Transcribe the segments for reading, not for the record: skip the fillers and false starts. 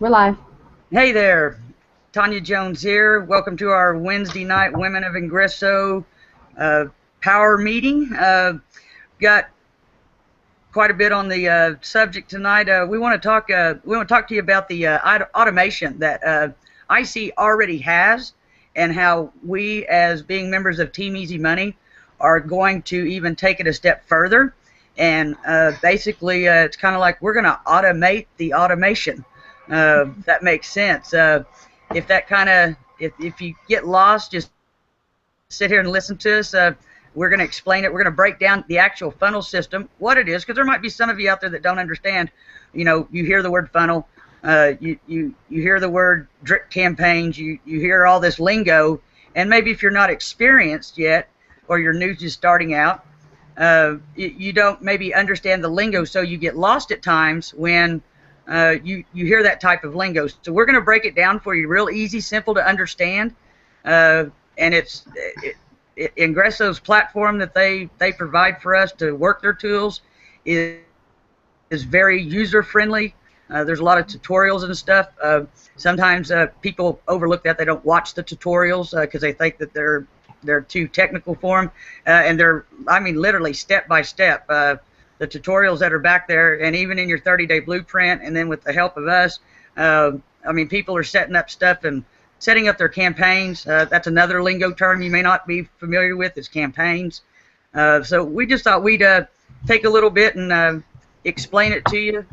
We're live. Hey there, Tanya Jones here. Welcome to our Wednesday night Women of Ingreso uh, power meeting. Got quite a bit on the subject tonight. We want to talk. We want to talk to you about the automation that IC already has, and how we, as being members of Team Easy Money, are going to even take it a step further. And basically, it's kind of like we're going to automate the automation. That makes sense. If that kind of, if you get lost, just sit here and listen to us. We're going to explain it. We're going to break down the actual funnel system, what it is, because there might be some of you out there that don't understand. You know, you hear the word funnel, you hear the word drip campaigns, you hear all this lingo, and maybe if you're not experienced yet, or you're new to starting out, you don't maybe understand the lingo, so you get lost at times when you hear that type of lingo. So we're going to break it down for you real easy, simple to understand, and it's Ingreso's platform that they provide for us to work their tools is very user friendly. There's a lot of tutorials and stuff. Sometimes people overlook that. They don't watch the tutorials because they think that they're too technical for them, and they're, I mean, literally step by step. The tutorials that are back there, and even in your 30-day blueprint, and then with the help of us, I mean, people are setting up stuff and setting up their campaigns. That's another lingo term you may not be familiar with, is campaigns. So we just thought we'd take a little bit and explain it to you,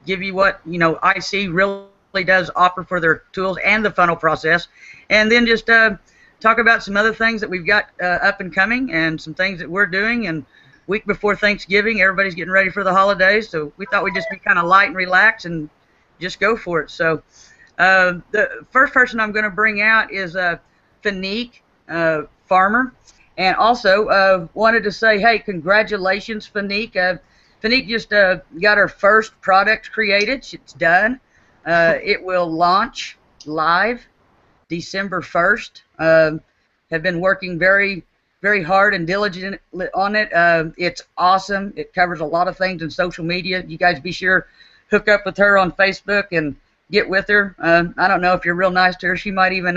give you what, you know, IC really does offer for their tools and the funnel process, and then just talk about some other things that we've got up and coming, and some things that we're doing. And week before Thanksgiving, everybody's getting ready for the holidays, so we thought we'd just be kind of light and relaxed and just go for it. So the first person I'm going to bring out is Fanique Farmer, and also wanted to say, hey, congratulations, Fanique. Fanique just got her first product created. It's done. It will launch live December 1st. Have been working very hard and diligent on it. It's awesome. It covers a lot of things in social media. You guys be sure hook up with her on Facebook and get with her. I don't know if you're real nice to her. She might even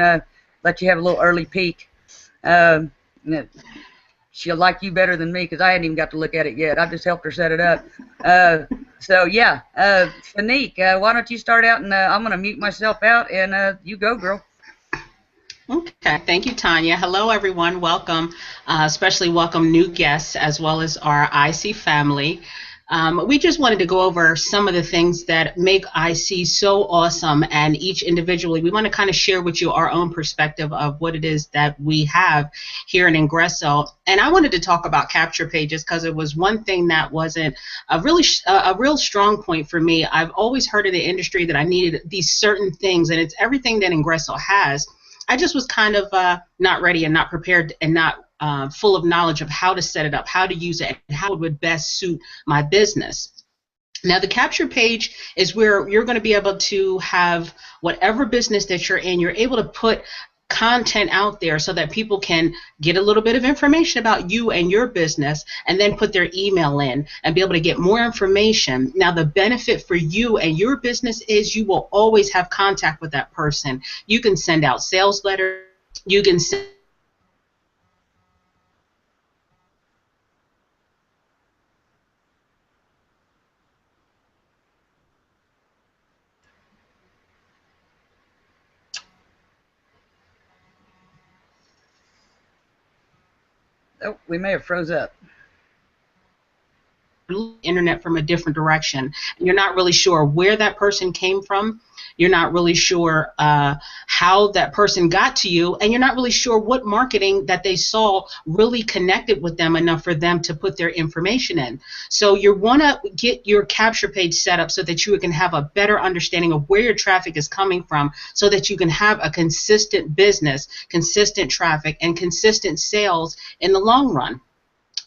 let you have a little early peek. She'll like you better than me because I hadn't even got to look at it yet. I just helped her set it up. So yeah, Fanique, why don't you start out, and I'm going to mute myself out, and you go, girl. Okay, thank you, Tanya. Hello, everyone. Welcome, especially welcome new guests as well as our IC family. We just wanted to go over some of the things that make IC so awesome, and each individually, we want to kind of share with you our own perspective of what it is that we have here in Ingreso. And I wanted to talk about capture pages because it was one thing that wasn't a real strong point for me. I've always heard in the industry that I needed these certain things, and it's everything that Ingreso has. I just was kind of not ready and not prepared and not full of knowledge of how to set it up, how to use it, and how it would best suit my business. Now, the capture page is where you're going to be able to have whatever business that you're in, you're able to put content out there so that people can get a little bit of information about you and your business, and then put their email in and be able to get more information. Now, the benefit for you and your business is you will always have contact with that person. You can send out sales letters. You can send Oh, we may have froze up. internet from a different direction. You're not really sure where that person came from. You're not really sure how that person got to you, and you're not really sure what marketing that they saw really connected with them enough for them to put their information in. So you want to get your capture page set up so that you can have a better understanding of where your traffic is coming from, so that you can have a consistent business, consistent traffic, and consistent sales in the long run.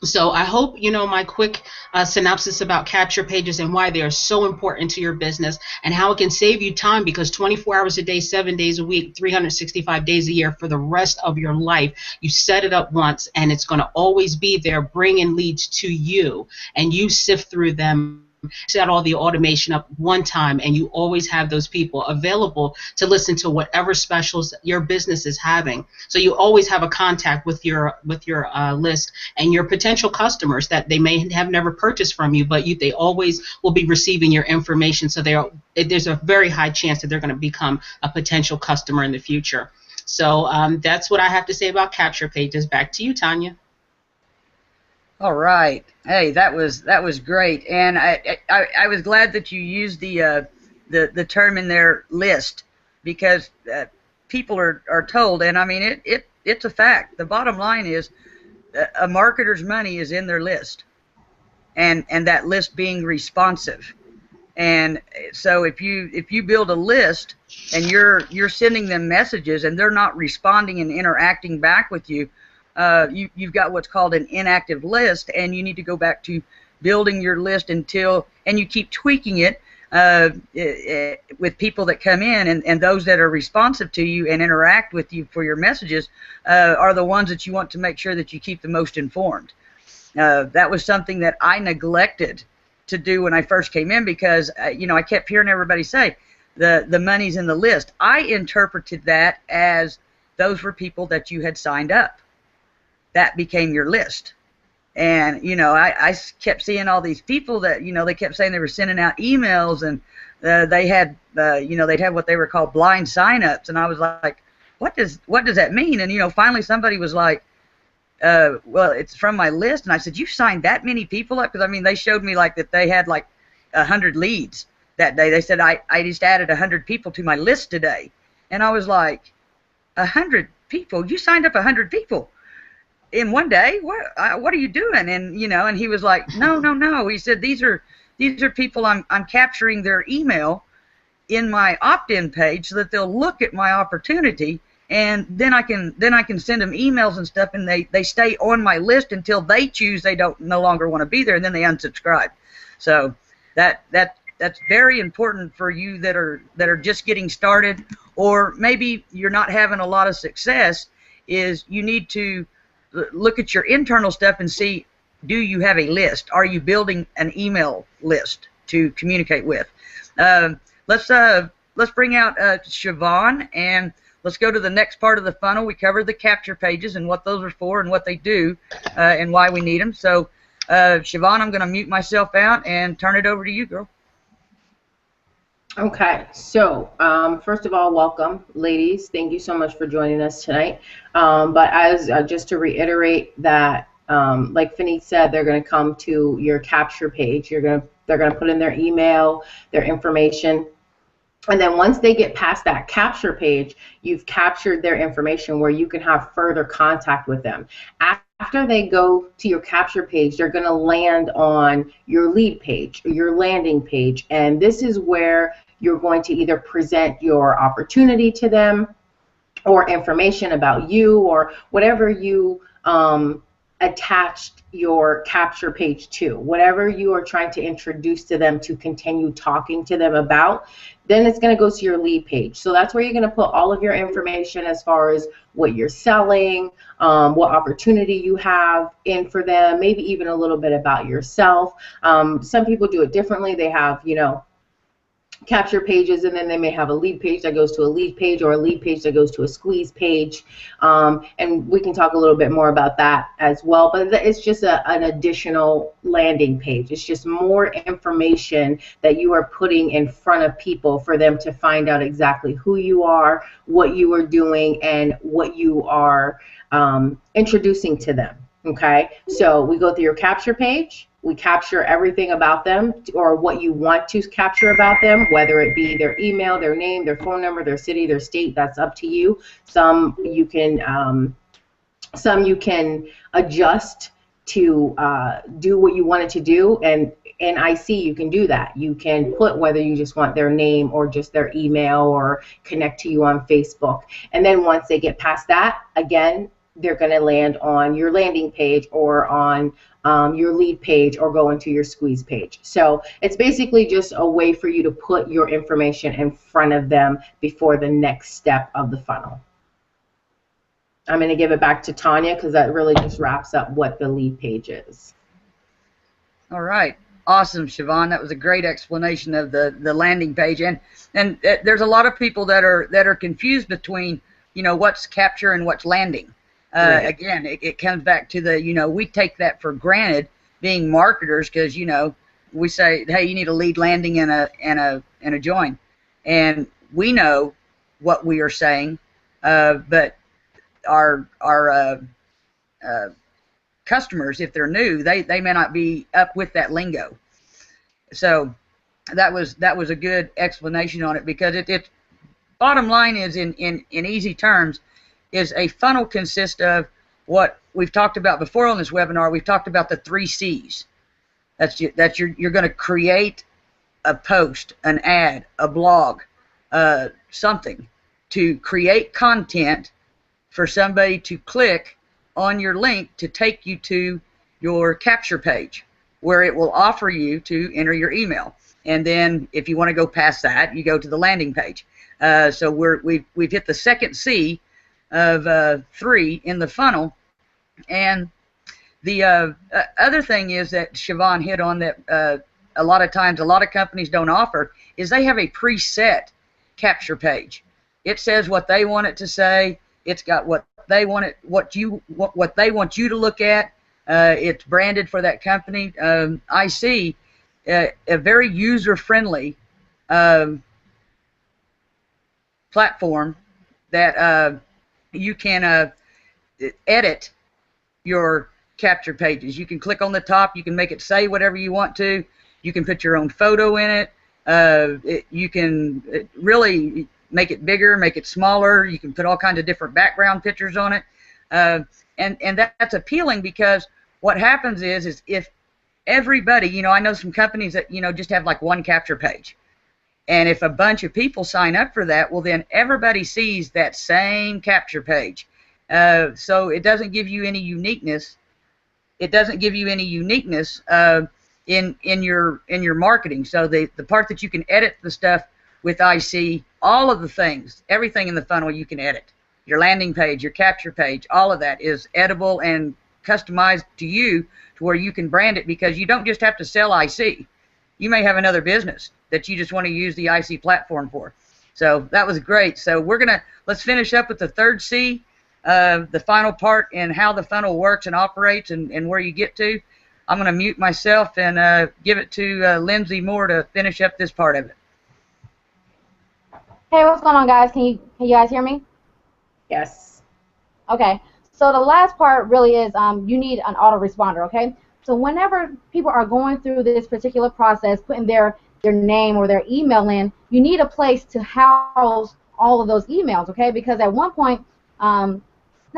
So I hope you know my quick synopsis about capture pages and why they are so important to your business, and how it can save you time, because 24 hours a day, 7 days a week, 365 days a year for the rest of your life, you set it up once and it's going to always be there bringing leads to you, and you sift through them set all the automation up one time, and you always have those people available to listen to whatever specials your business is having. So you always have a contact with your list and your potential customers that they may have never purchased from you, but they always will be receiving your information. So there's a very high chance that they're going to become a potential customer in the future. So that's what I have to say about capture pages. Back to you, Tanya. All right. Hey, that was great, and I was glad that you used the term in their list, because people are told, and I mean it's a fact. The bottom line is a marketer's money is in their list, and that list being responsive. And so if you build a list and you're sending them messages and they're not responding and interacting back with you, you've got what's called an inactive list, and you need to go back to building your list and you keep tweaking it with people that come in, and those that are responsive to you and interact with you for your messages are the ones that you want to make sure that you keep the most informed. That was something that I neglected to do when I first came in, because I kept hearing everybody say the money's in the list. I interpreted that as those were people that you had signed up. That became your list. And I kept seeing all these people that they kept saying they were sending out emails, and they had they'd have what they were called blind signups, and I was like, what does that mean? And finally somebody was like, well, it's from my list. And I said, you signed that many people up? Because I mean, they showed me like that they had like 100 leads that day. They said I just added 100 people to my list today, and I was like, 100 people? You signed up 100 people in one day? What are you doing? And and he was like, no. He said these are people I'm capturing their email in my opt-in page so that they'll look at my opportunity, and then I can send them emails and stuff, and they stay on my list until they choose they no longer want to be there, and then they unsubscribe. So that's very important for you that are just getting started, or maybe you're not having a lot of success. Is you need to look at your internal stuff and see, do you have a list? Are you building an email list to communicate with? Let's bring out Siobhan, and let's go to the next part of the funnel. We covered the capture pages and what those are for and what they do and why we need them. So Siobhan, I'm going to mute myself out and turn it over to you, girl. Okay, so first of all, welcome, ladies. Thank you so much for joining us tonight. But as just to reiterate that, like Fanique said, they're going to come to your capture page. They're going to put in their email, their information, and then once they get past that capture page, you've captured their information where you can have further contact with them. After they go to your capture page, they're going to land on your lead page or your landing page, and this is where you're going to either present your opportunity to them or information about you or whatever you attached your capture page to, whatever you are trying to introduce to them to continue talking to them about. Then it's going to go to your lead page. So that's where you're going to put all of your information as far as what you're selling, what opportunity you have in for them, maybe even a little bit about yourself. Some people do it differently. They have, capture pages, and then they may have a lead page that goes to a lead page, or a lead page that goes to a squeeze page, and we can talk a little bit more about that as well. But it's just an additional landing page. It's just more information that you are putting in front of people for them to find out exactly who you are, what you are doing, and what you are introducing to them. Okay, so we go through your capture page. We capture everything about them, or what you want to capture about them, whether it be their email, their name, their phone number, their city, their state. That's up to you. Some you can adjust to do what you want it to do, and in IC you can do that. You can put whether you just want their name or just their email or connect to you on Facebook. And then once they get past that, again, they're going to land on your landing page or on your lead page or go into your squeeze page. So it's basically just a way for you to put your information in front of them before the next step of the funnel. I'm going to give it back to Tanya because that really just wraps up what the lead page is. All right. Awesome, Siobhan. That was a great explanation of the landing page, and there's a lot of people that are confused between what's capture and what's landing. Right. Again, it comes back to the we take that for granted being marketers because we say, hey, you need a lead landing and a join, and we know what we are saying, but our customers, if they're new, they may not be up with that lingo. So that was a good explanation on it, because it bottom line is in easy terms is a funnel consists of what we've talked about before on this webinar. We've talked about the 3 C's. You're going to create a post, an ad, a blog, something to create content for somebody to click on your link to take you to your capture page, where it will offer you to enter your email. And then if you want to go past that, you go to the landing page. So we've hit the second C of 3 in the funnel. And the other thing is that Siobhan hit on that a lot of times a lot of companies don't offer is they have a preset capture page. It says what they want it to say. It's got what they want it, what they want you to look at. It's branded for that company. I see a very user-friendly platform that you can edit your capture pages. You can click on the top. You can make it say whatever you want to. You can put your own photo in it. You can really make it bigger, make it smaller. You can put all kinds of different background pictures on it. And that's appealing, because what happens is if everybody, I know some companies that, just have like one capture page. And if a bunch of people sign up for that, well, then everybody sees that same capture page. So it doesn't give you any uniqueness. It doesn't give you any uniqueness in your marketing. So the part that you can edit the stuff with IC, all of the things, everything in the funnel you can edit. Your landing page, your capture page, all of that is editable and customized to you, to where you can brand it, because you don't just have to sell IC. You may have another business that you just want to use the IC platform for. So that was great. So let's finish up with the third C, the final part, and how the funnel works and operates and where you get to. I'm going to mute myself and give it to Lindsay Moore to finish up this part of it. Hey, what's going on, guys? Can you guys hear me? Yes. Okay. So the last part really is you need an autoresponder, okay? So whenever people are going through this particular process, putting their name or their email in, you need a place to house all of those emails, okay? Because at one point, not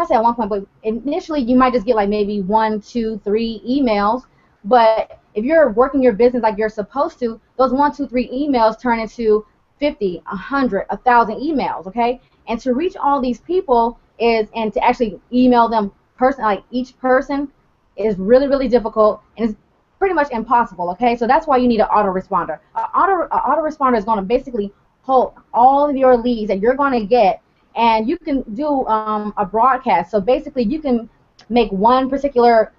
say at one point, but initially you might just get like maybe 1, 2, 3 emails. But if you're working your business like you're supposed to, those 1, 2, 3 emails turn into 50, 100, 1,000 emails, okay? And to reach all these people and to actually email them like each person is really, really difficult, and it's pretty much impossible, okay? So that's why you need an autoresponder. An autoresponder is going to basically hold all of your leads that you're going to get, and you can do a broadcast. So basically you can make one particular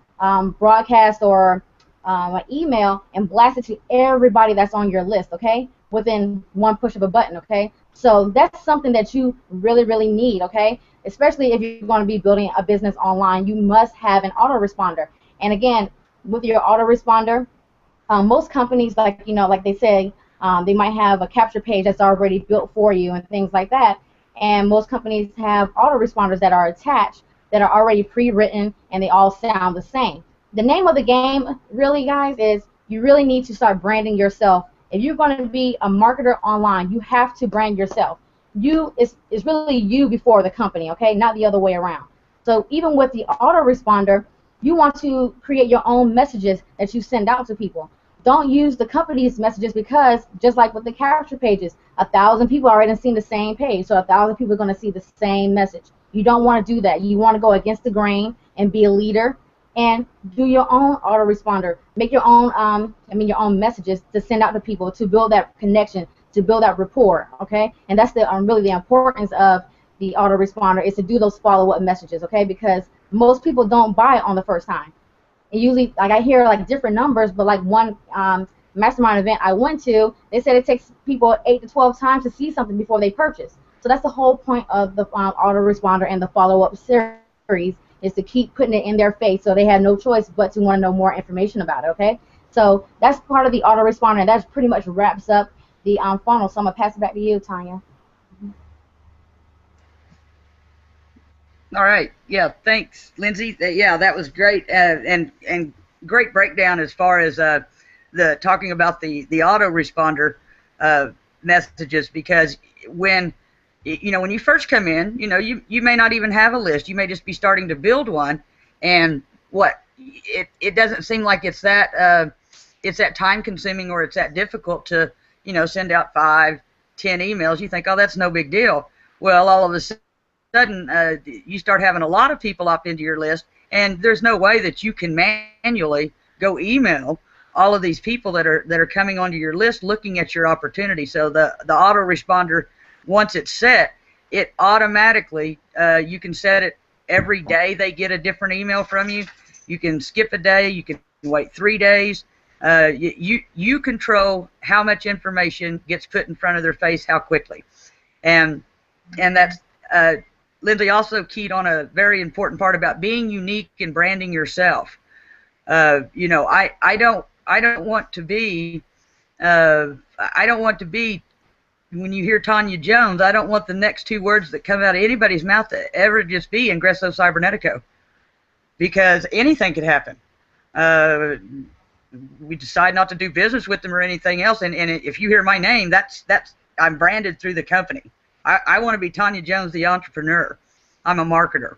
broadcast or an email and blast it to everybody that's on your list, okay, within one push of a button, okay? So that's something that you really, really need, okay? Especially if you're going to be building a business online, you must have an autoresponder. And again, with your autoresponder, most companies, like they say, they might have a capture page that's already built for you and things like that. And most companies have autoresponders that are attached, that are already pre-written, and they all sound the same. The name of the game, really, guys, is you really need to start branding yourself. If you're going to be a marketer online, you have to brand yourself. It's really you before the company, okay, not the other way around. So even with the autoresponder, you want to create your own messages that you send out to people. Don't use the company's messages, because just like with the capture pages, 1,000 people already seen the same page, so 1,000 people are going to see the same message. You don't want to do that. You want to go against the grain and be a leader and do your own autoresponder. Make your own, your own messages to send out to people, to build that connection, to build that rapport, okay? And that's really the importance of the autoresponder, is to do those follow-up messages, okay? Because most people don't buy it on the first time. usually, like, I hear like different numbers, but like one mastermind event I went to, they said it takes people 8 to 12 times to see something before they purchase. So that's the whole point of the autoresponder and the follow-up series, is to keep putting it in their face so they have no choice but to want to know more information about it, okay? So that's part of the autoresponder, and that pretty much wraps up the funnel. So I'm going to pass it back to you, Tanya. All right. Yeah. Thanks, Lindsay. Yeah, that was great, and great breakdown as far as the talking about the autoresponder messages, because when when you first come in, you may not even have a list. You may just be starting to build one, and it doesn't seem like it's that time consuming, or it's that difficult to send out 5, 10 emails. You think, oh, that's no big deal. Well, all of a sudden you start having a lot of people opt into your list, and there's no way that you can manually go email all of these people that are coming onto your list looking at your opportunity. So the autoresponder, once it's set, it automatically, you can set it every day they get a different email from you. You can skip a day, you can wait 3 days. You control how much information gets put in front of their face, how quickly. And that's Lindsay also keyed on a very important part about being unique and branding yourself. I don't want to be when you hear Tanya Jones, I don't want the next 2 words that come out of anybody's mouth to ever just be Ingreso Cybernetico, because anything could happen. We decide not to do business with them or anything else, and if you hear my name, that's I'm branded through the company. I want to be Tanya Jones, the entrepreneur. I'm a marketer.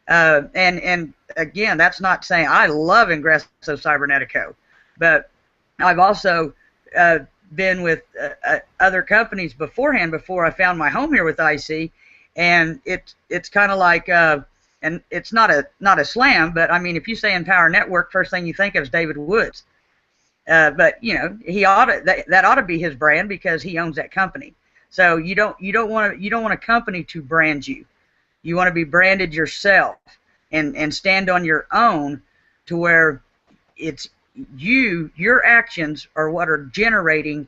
And again, that's not saying I love Ingreso Cybernetico, but I've also been with other companies beforehand, before I found my home here with IC, and it's kind of like, and it's not a slam, but I mean, if you say Empower Network, first thing you think of is David Woods. But he that ought to be his brand, because he owns that company. So you don't want a company to brand you. You want to be branded yourself and stand on your own, to where it's your actions are what are generating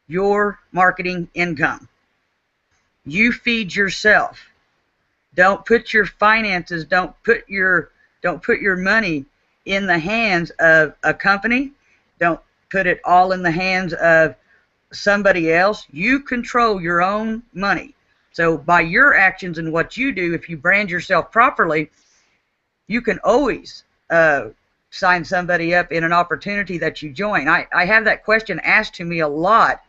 your marketing income. You feed yourself. Don't put your finances, don't put your money in the hands of a company. Don't put it all in the hands of somebody else. You control your own money. So by your actions and what you do, if you brand yourself properly, you can always sign somebody up in an opportunity that you join. I have that question asked to me a lot,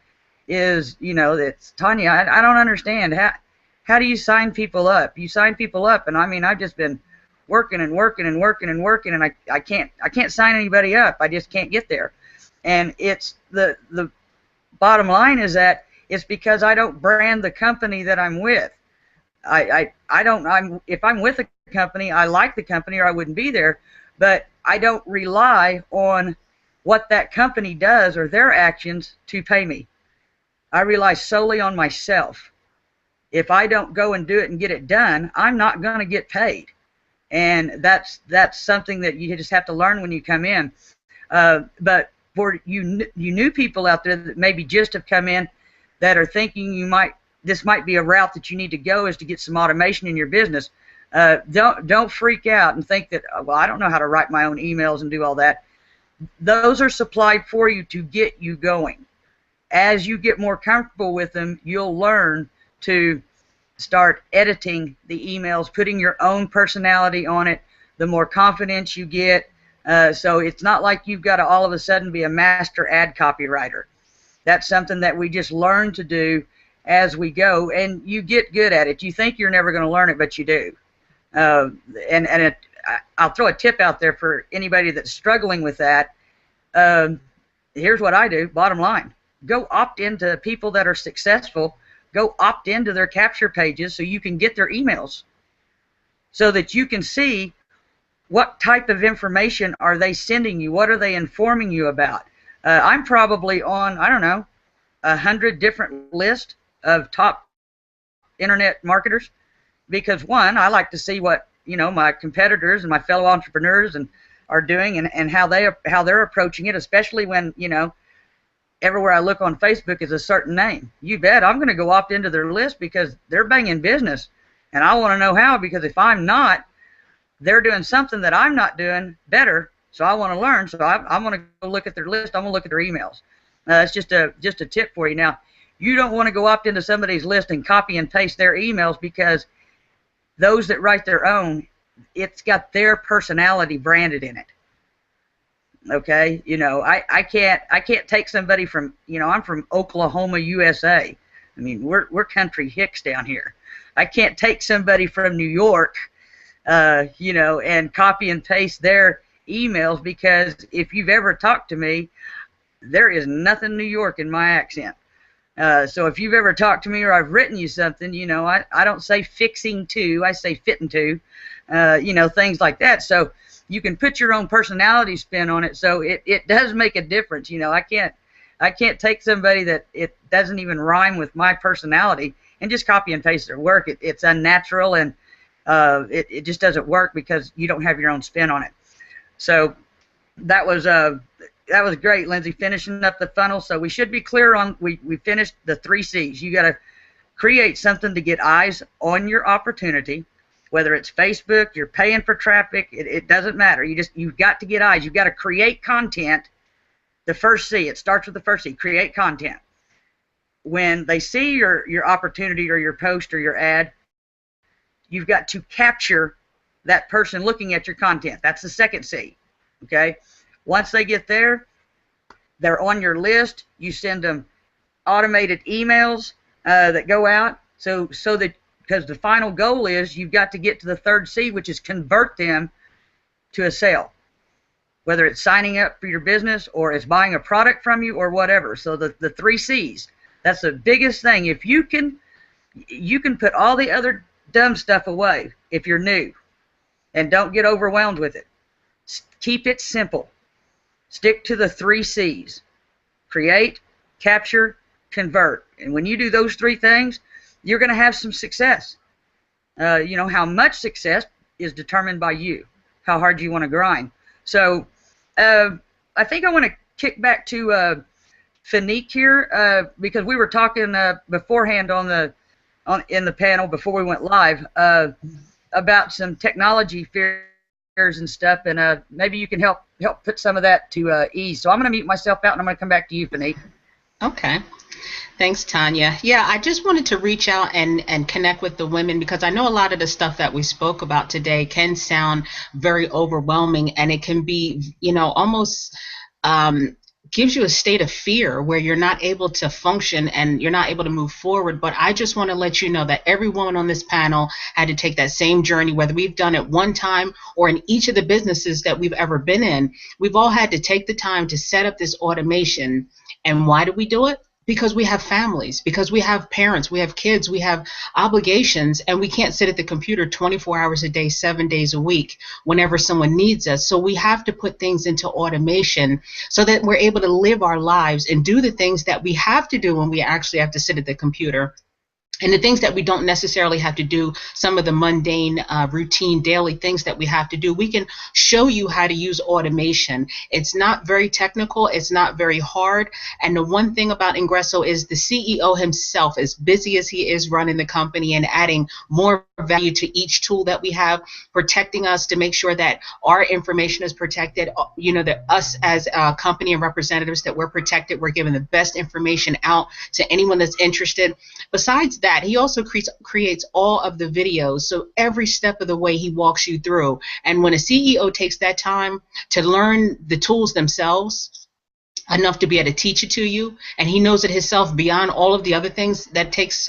is, that's, Tanya, I don't understand. How do you sign people up? You sign people up, and I mean, I've just been working and working and working and working, and I can't sign anybody up. I just can't get there. And it's the bottom line is that it's because I don't brand the company that I'm with. If I'm with a company, I like the company, or I wouldn't be there, but I don't rely on what that company does or their actions to pay me. I rely solely on myself. If I don't go and do it and get it done, I'm not going to get paid. And that's something that you just have to learn when you come in. But for you new people out there that maybe just have come in, that are thinking this might be a route that you need to go, is to get some automation in your business. Don't freak out and think that, well, I don't know how to write my own emails and do all that. Those are supplied for you to get you going. As you get more comfortable with them, you'll learn to start editing the emails, putting your own personality on it. The more confidence you get, so it's not like you've got to all of a sudden be a master ad copywriter. That's something that we just learn to do as we go, and you get good at it. You think you're never going to learn it, but you do. I'll throw a tip out there for anybody that's struggling with that. Here's what I do, bottom line. Go opt into people that are successful. Go opt into their capture pages so you can get their emails, so that you can see what type of information are they sending you, what are they informing you about. I'm probably on, I don't know, 100 different lists of top internet marketers, because one, I like to see what my competitors and my fellow entrepreneurs and are doing and how they're approaching it, especially when, you know, everywhere I look on Facebook is a certain name. You bet I'm going to go opt into their list because they're banging business, and I want to know how, because if I'm not, they're doing something that I'm not doing better. So I want to learn. So I'm going to go look at their list. I'm going to look at their emails. That's just a tip for you. Now, you don't want to go opt into somebody's list and copy and paste their emails, because those that write their own, it's got their personality branded in it. Okay, you know, I can't take somebody from, you know, I'm from Oklahoma, USA. I mean, we're country hicks down here. I can't take somebody from New York, you know, and copy and paste their emails, because if you've ever talked to me, there is nothing New York in my accent. So if you've ever talked to me or I've written you something, you know, I don't say fixing to, I say fitting to, you know, things like that. So you can put your own personality spin on it. So it does make a difference. You know, I can't take somebody that it doesn't even rhyme with my personality and just copy and paste their work. It's unnatural, and it just doesn't work because you don't have your own spin on it. So that was great, Lindsay, finishing up the funnel. So we should be clear on, we finished the 3 C's. You got to create something to get eyes on your opportunity. Whether it's Facebook, you're paying for traffic, it doesn't matter. You've got to get eyes. You've got to create content. The first C, it starts with the first C, create content. When they see your opportunity or your post or your ad, you've got to capture that person looking at your content. That's the second C. Okay? Once they get there, they're on your list. You send them automated emails that go out, so that, because the final goal is you've got to get to the third C, which is convert them to a sale, whether it's signing up for your business or it's buying a product from you or whatever. So the 3 C's, that's the biggest thing. If you can put all the other dumb stuff away if you're new, and don't get overwhelmed with it. Keep it simple. Stick to the 3 C's. Create, capture, convert. And when you do those 3 things, you're going to have some success. You know, how much success is determined by you, how hard you want to grind. So I think I want to kick back to Fanique here, because we were talking beforehand in the panel before we went live about some technology fears and stuff, and maybe you can help put some of that to ease. So I'm going to mute myself out, and I'm going to come back to you, Fanique. Okay. Thanks, Tanya. Yeah, I just wanted to reach out and connect with the women, because I know a lot of the stuff that we spoke about today can sound very overwhelming, and it can be, you know, almost gives you a state of fear where you're not able to function and you're not able to move forward. But I just want to let you know that every woman on this panel had to take that same journey, whether we've done it one time or in each of the businesses that we've ever been in. We've all had to take the time to set up this automation. And why do we do it? Because we have families, because we have parents, we have kids, we have obligations, and we can't sit at the computer 24 hours a day, 7 days a week whenever someone needs us. So we have to put things into automation so that we're able to live our lives and do the things that we have to do when we actually have to sit at the computer. And the things that we don't necessarily have to do, some of the mundane, routine, daily things that we have to do, we can show you how to use automation. It's not very technical. It's not very hard. And the one thing about Ingreso is the CEO himself, as busy as he is running the company and adding more value to each tool that we have, protecting us to make sure that our information is protected, you know, that us as a company and representatives, that we're protected, we're giving the best information out to anyone that's interested. Besides that, he also creates all of the videos, so every step of the way he walks you through. And when a CEO takes that time to learn the tools themselves enough to be able to teach it to you, and he knows it himself beyond all of the other things that takes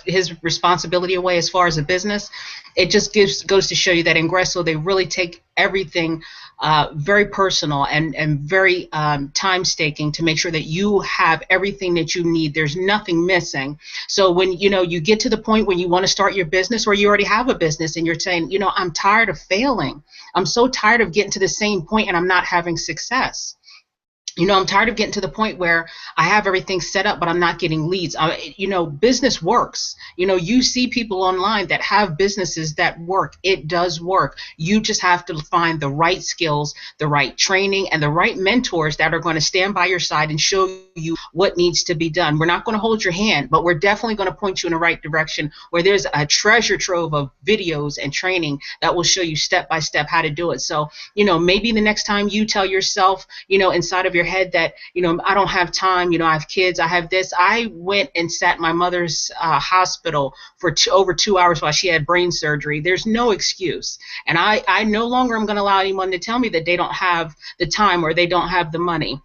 his responsibility away as far as a business, it just goes to show you that Ingreso, they really take everything very personal and very time-staking to make sure that you have everything that you need. There's nothing missing. So when you get to the point when you want to start your business, or you already have a business and you're saying, I'm tired of failing. I'm so tired of getting to the same point and I'm not having success. I'm tired of getting to the point where I have everything set up, but I'm not getting leads. Business works. You see people online that have businesses that work. It does work. You just have to find the right skills, the right training, and the right mentors that are going to stand by your side and show you what needs to be done. We're not going to hold your hand, but we're definitely going to point you in the right direction where there's a treasure trove of videos and training that will show you step by step how to do it. So, maybe the next time you tell yourself, inside of your head that, I don't have time, I have kids, I have this. I went and sat in my mother's hospital for over 2 hours while she had brain surgery. There's no excuse. And I no longer am going to allow anyone to tell me that they don't have the time or they don't have the money,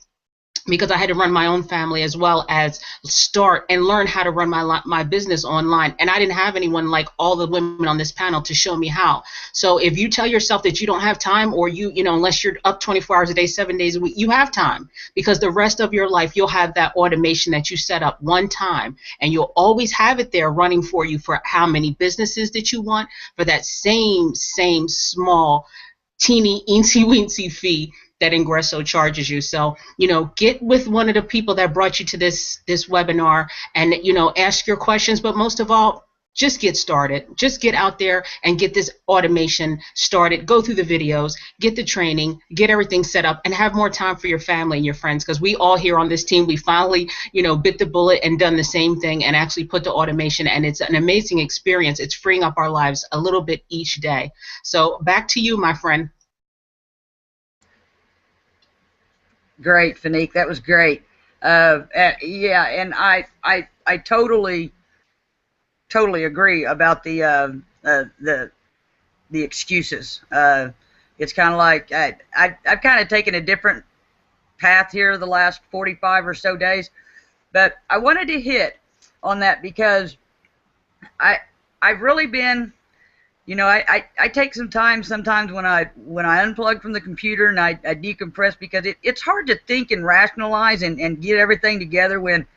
because I had to run my own family as well as start and learn how to run my business online. And I didn't have anyone like all the women on this panel to show me how. So if you tell yourself that you don't have time, or unless you're up 24 hours a day, 7 days a week, you have time, because the rest of your life, you'll have that automation that you set up one time, and you'll always have it there running for you for how many businesses that you want, for that same small, teeny, eensy-weensy fee that Ingreso charges you. So, get with one of the people that brought you to this webinar and, ask your questions. But most of all, just get started. Just get out there and get this automation started. Go through the videos, get the training, get everything set up, and have more time for your family and your friends. Because we all here on this team, we finally, bit the bullet and done the same thing and actually put the automation. And it's an amazing experience. It's freeing up our lives a little bit each day. So back to you, my friend. Great, Fanique. That was great. Yeah, and I totally agree about the excuses. It's kind of like I've kind of taken a different path here the last 45 or so days, but I wanted to hit on that because I've really been, I take some time sometimes when I unplug from the computer and I decompress, because it's hard to think and rationalize and get everything together when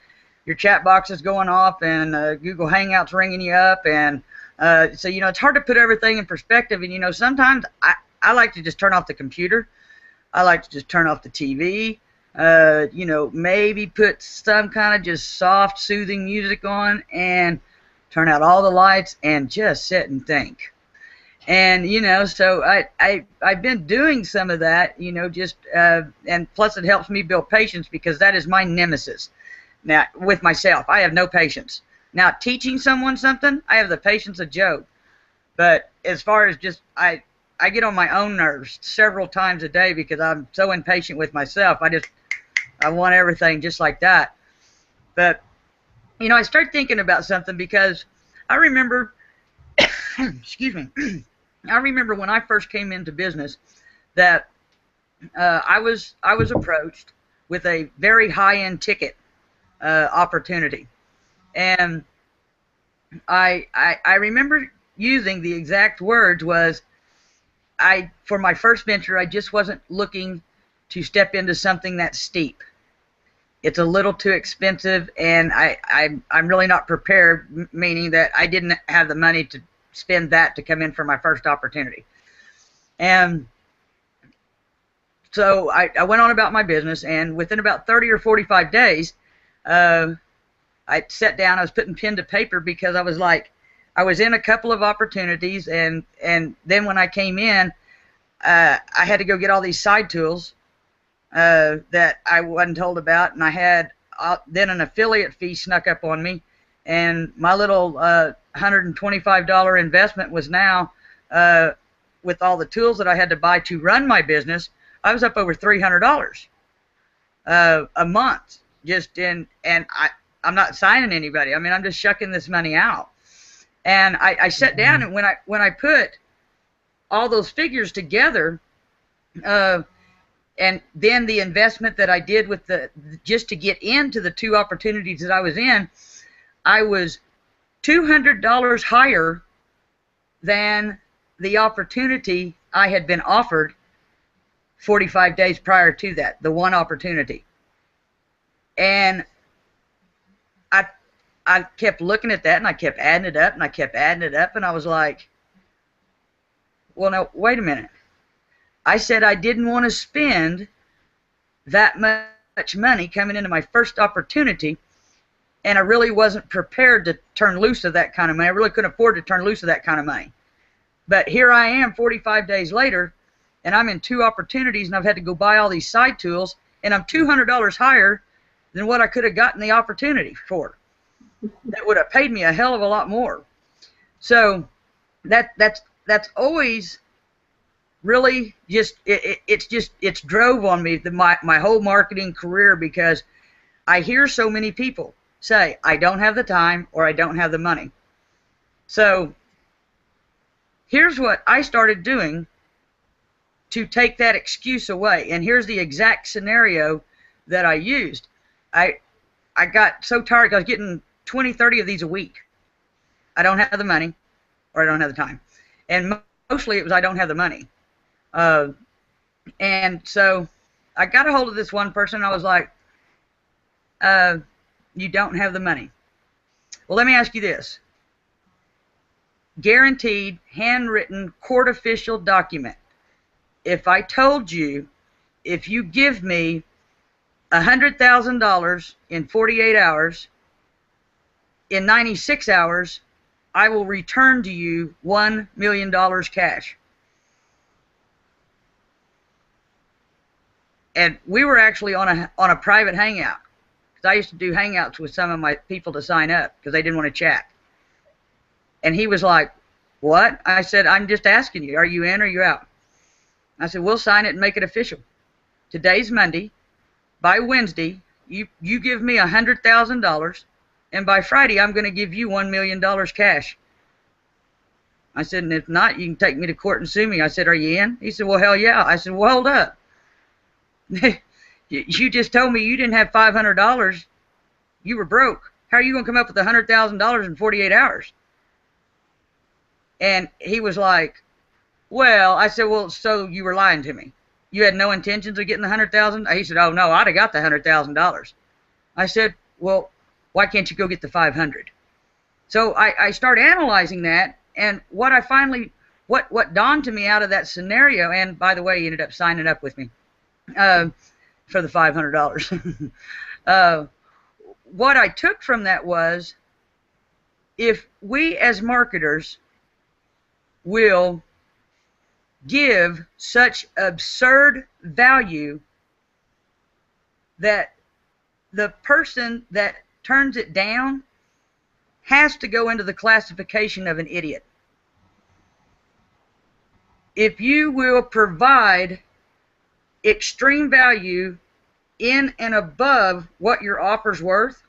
your chat box is going off and Google Hangouts ringing you up, and so it's hard to put everything in perspective. And sometimes I like to just turn off the computer. I like to just turn off the TV. Maybe put some kind of just soft, soothing music on and turn out all the lights and just sit and think. And so I've been doing some of that, just and plus it helps me build patience, because that is my nemesis. Now, with myself, I have no patience. Now, teaching someone something, I have the patience of Job. But as far as just I get on my own nerves several times a day because I'm so impatient with myself. I want everything just like that. But I start thinking about something, because I remember excuse me. I remember when I first came into business that I was approached with a very high-end ticket opportunity, and I remember using the exact words was, for my first venture, I just wasn't looking to step into something that's steep. It's a little too expensive, and I'm really not prepared, meaning that I didn't have the money to spend that to come in for my first opportunity. And so I went on about my business, and within about 30 or 45 days, I sat down, I was putting pen to paper, because I was like, I was in a couple of opportunities, and then when I came in, I had to go get all these side tools that I wasn't told about, and I had then an affiliate fee snuck up on me, and my little $125 investment was now, with all the tools that I had to buy to run my business, I was up over $300 a month, just in, and I'm not signing anybody. I mean, I'm just shucking this money out. And I sat down, and when I put all those figures together, and then the investment that I did with just to get into the two opportunities that I was in, I was $200 higher than the opportunity I had been offered 45 days prior to that, the one opportunity. And I kept looking at that, and I kept adding it up, and I kept adding it up, and I was like, well, now, wait a minute. I said I didn't want to spend that much much money coming into my first opportunity, and I really wasn't prepared to turn loose of that kind of money. I really couldn't afford to turn loose of that kind of money. But here I am 45 days later, and I'm in 2 opportunities, and I've had to go buy all these side tools, and I'm $200 higher than what I could have gotten the opportunity for. That would have paid me a hell of a lot more. So that's always really just it's drove on me my whole marketing career, because I hear so many people say I don't have the time or I don't have the money. So here's what I started doing to take that excuse away, and here's the exact scenario that I used. I got so tired, I was getting 20, 30 of these a week. I don't have the money or I don't have the time, and mostly it was I don't have the money. And so I got a hold of this one person. I was like, you don't have the money. Well, let me ask you this. Guaranteed, handwritten, court official document. If I told you, if you give me $100,000 in 48 hours, in 96 hours, I will return to you $1 million cash. And we were actually on a private hangout, because I used to do hangouts with some of my people to sign up because they didn't want to chat. And he was like, what? I said, I'm just asking you, are you in or are you out? I said, we'll sign it and make it official. Today's Monday. By Wednesday, you give me $100,000, and by Friday, I'm going to give you $1 million cash. I said, and if not, you can take me to court and sue me. I said, are you in? He said, well, hell yeah. I said, well, hold up. You just told me you didn't have $500. You were broke. How are you going to come up with $100,000 in 48 hours? And he was like, well, I said, well, so you were lying to me. You had no intentions of getting the $100,000? He said, oh, no, I'd have got the $100,000. I said, well, why can't you go get the 500? So I started analyzing that, and what dawned to me out of that scenario, and by the way, he ended up signing up with me for the $500. What I took from that was, if we as marketers will give such absurd value that the person that turns it down has to go into the classification of an idiot. If you will provide extreme value in and above what your offer's worth,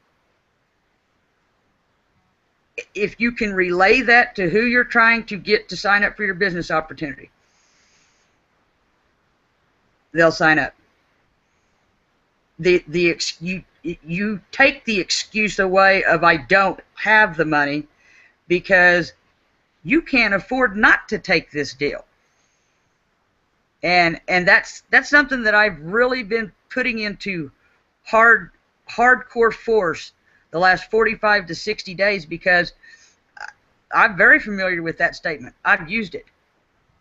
if you can relay that to who you're trying to get to sign up for your business opportunity, they'll sign up. You take the excuse away of I don't have the money, because you can't afford not to take this deal. And that's something that I've really been putting into hardcore force the last 45 to 60 days, because I'm very familiar with that statement. I've used it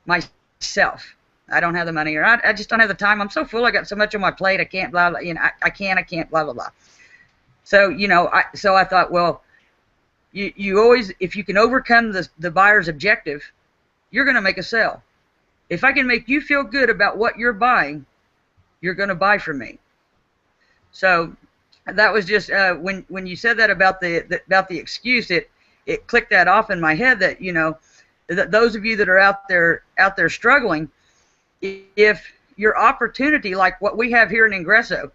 myself. I don't have the money, or I just don't have the time. I'm so full. I got so much on my plate. I can't blah blah. You know, I can't blah blah blah. So I thought, well, you always, if you can overcome the buyer's objective, you're going to make a sale. If I can make you feel good about what you're buying, you're going to buy from me. So that was just when you said that about the excuse, it clicked that off in my head that, you know, that those of you that are out there struggling, if your opportunity, like what we have here in Ingreso,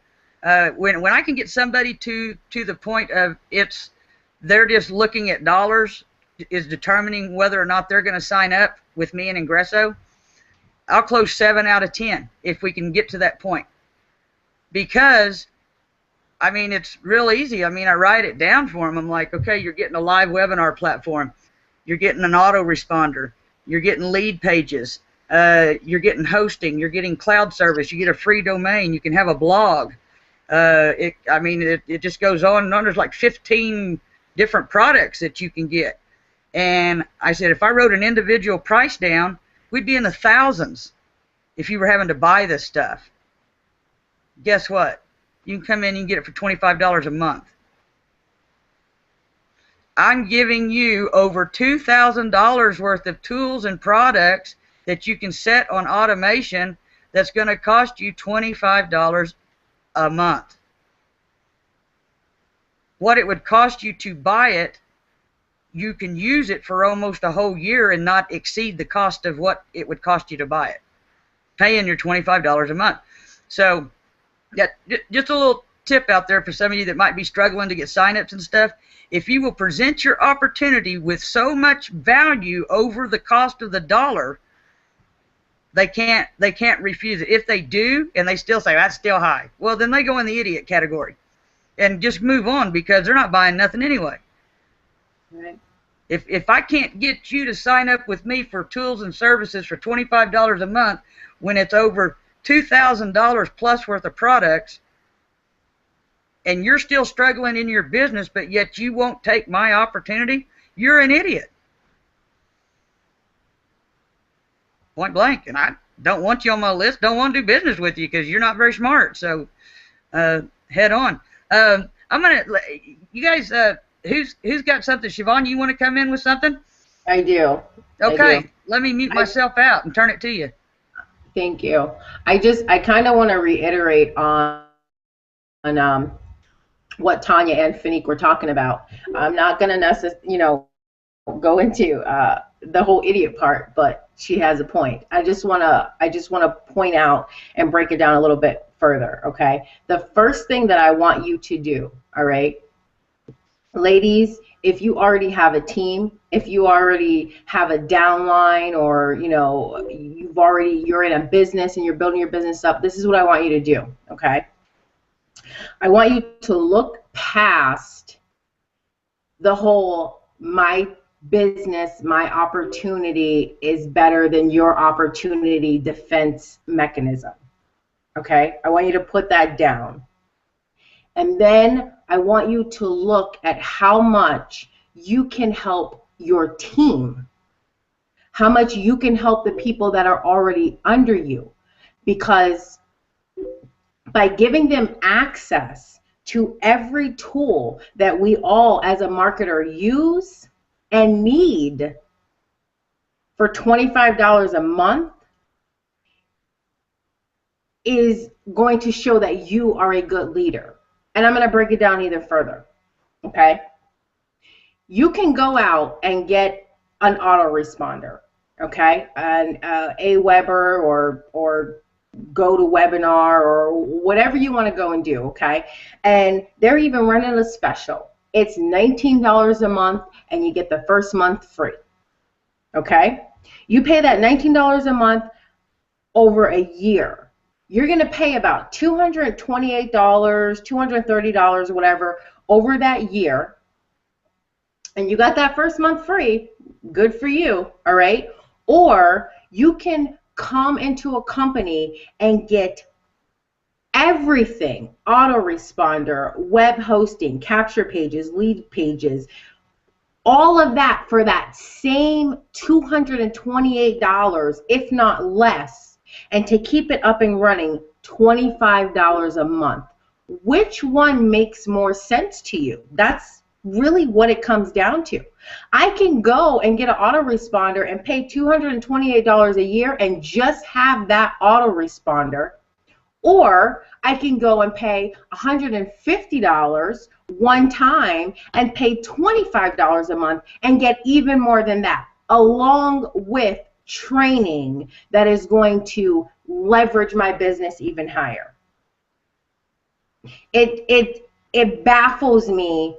when I can get somebody to the point of they're just looking at dollars, is determining whether or not they're going to sign up with me in Ingreso, I'll close 7 out of 10 if we can get to that point. Because, I mean, it's real easy. I mean, I write it down for them. I'm like, okay, you're getting a live webinar platform. You're getting an autoresponder. You're getting lead pages. You're getting hosting. You're getting cloud service. You get a free domain. You can have a blog. It just goes on and on. There's like 15 different products that you can get. And I said, if I wrote an individual price down, we'd be in the thousands if you were having to buy this stuff. Guess what? you can come in and you can get it for $25 a month. I'm giving you over $2,000 worth of tools and products that you can set on automation that's going to cost you $25 a month. What it would cost you to buy it, you can use it for almost a whole year and not exceed the cost of what it would cost you to buy it, paying your $25 a month. So that, just a little tip out there for some of you that might be struggling to get signups and stuff. If you will present your opportunity with so much value over the cost of the dollar, they can't refuse it. If they do and they still say that's still high, well then they go in the idiot category and just move on, because they're not buying nothing anyway. Right. If I can't get you to sign up with me for tools and services for $25 a month when it's over $2,000 plus worth of products, and you're still struggling in your business, but yet you won't take my opportunity, you're an idiot. Point blank. And I don't want you on my list, don't want to do business with you because you're not very smart. So head on. I'm going to, you guys, who's got something? Siobhan, you want to come in with something? I do. Okay, I do. Let me mute myself out and turn it to you. Thank you. I kind of want to reiterate on what Tanya and Fanique were talking about. I'm not going to necessarily, go into the whole idiot part, but she has a point. I just want to point out and break it down a little bit further, okay? The first thing that I want you to do, all right, ladies, if you already have a team, if you already have a downline, or you're in a business and you're building your business up, this is what I want you to do, okay? I want you to look past the whole my business, my opportunity is better than your opportunity defense mechanism. Okay? I want you to put that down. And then I want you to look at how much you can help your team, how much you can help the people that are already under you. Because by giving them access to every tool that we all as a marketer use and need for $25 a month is going to show that you are a good leader. And I'm going to break it down even further, okay? You can go out and get an autoresponder, okay? An Aweber or GoToWebinar or whatever you want to go and do, okay? And they're even running a special. It's $19 a month, and you get the first month free, okay? You pay that $19 a month over a year. You're going to pay about $228, $230, whatever, over that year, and you got that first month free. Good for you, all right? Or you can come into a company and get everything: autoresponder, web hosting, capture pages, lead pages, all of that for that same $228, if not less, and to keep it up and running, $25 a month. Which one makes more sense to you? That's really what it comes down to. I can go and get an autoresponder and pay $228 a year and just have that autoresponder, or I can go and pay $150 one time and pay $25 a month and get even more than that, along with training that is going to leverage my business even higher. It baffles me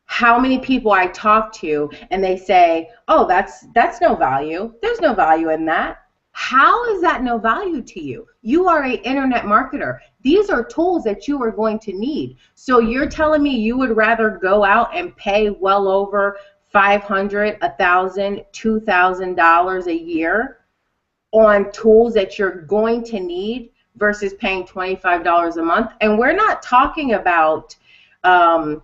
how many people I talk to and they say, oh, that's no value. There's no value in that. How is that no value to you? You are an internet marketer. These are tools that you are going to need. So you're telling me you would rather go out and pay well over $500, $1,000, $2,000 a year on tools that you're going to need versus paying $25 a month? And we're not talking about BS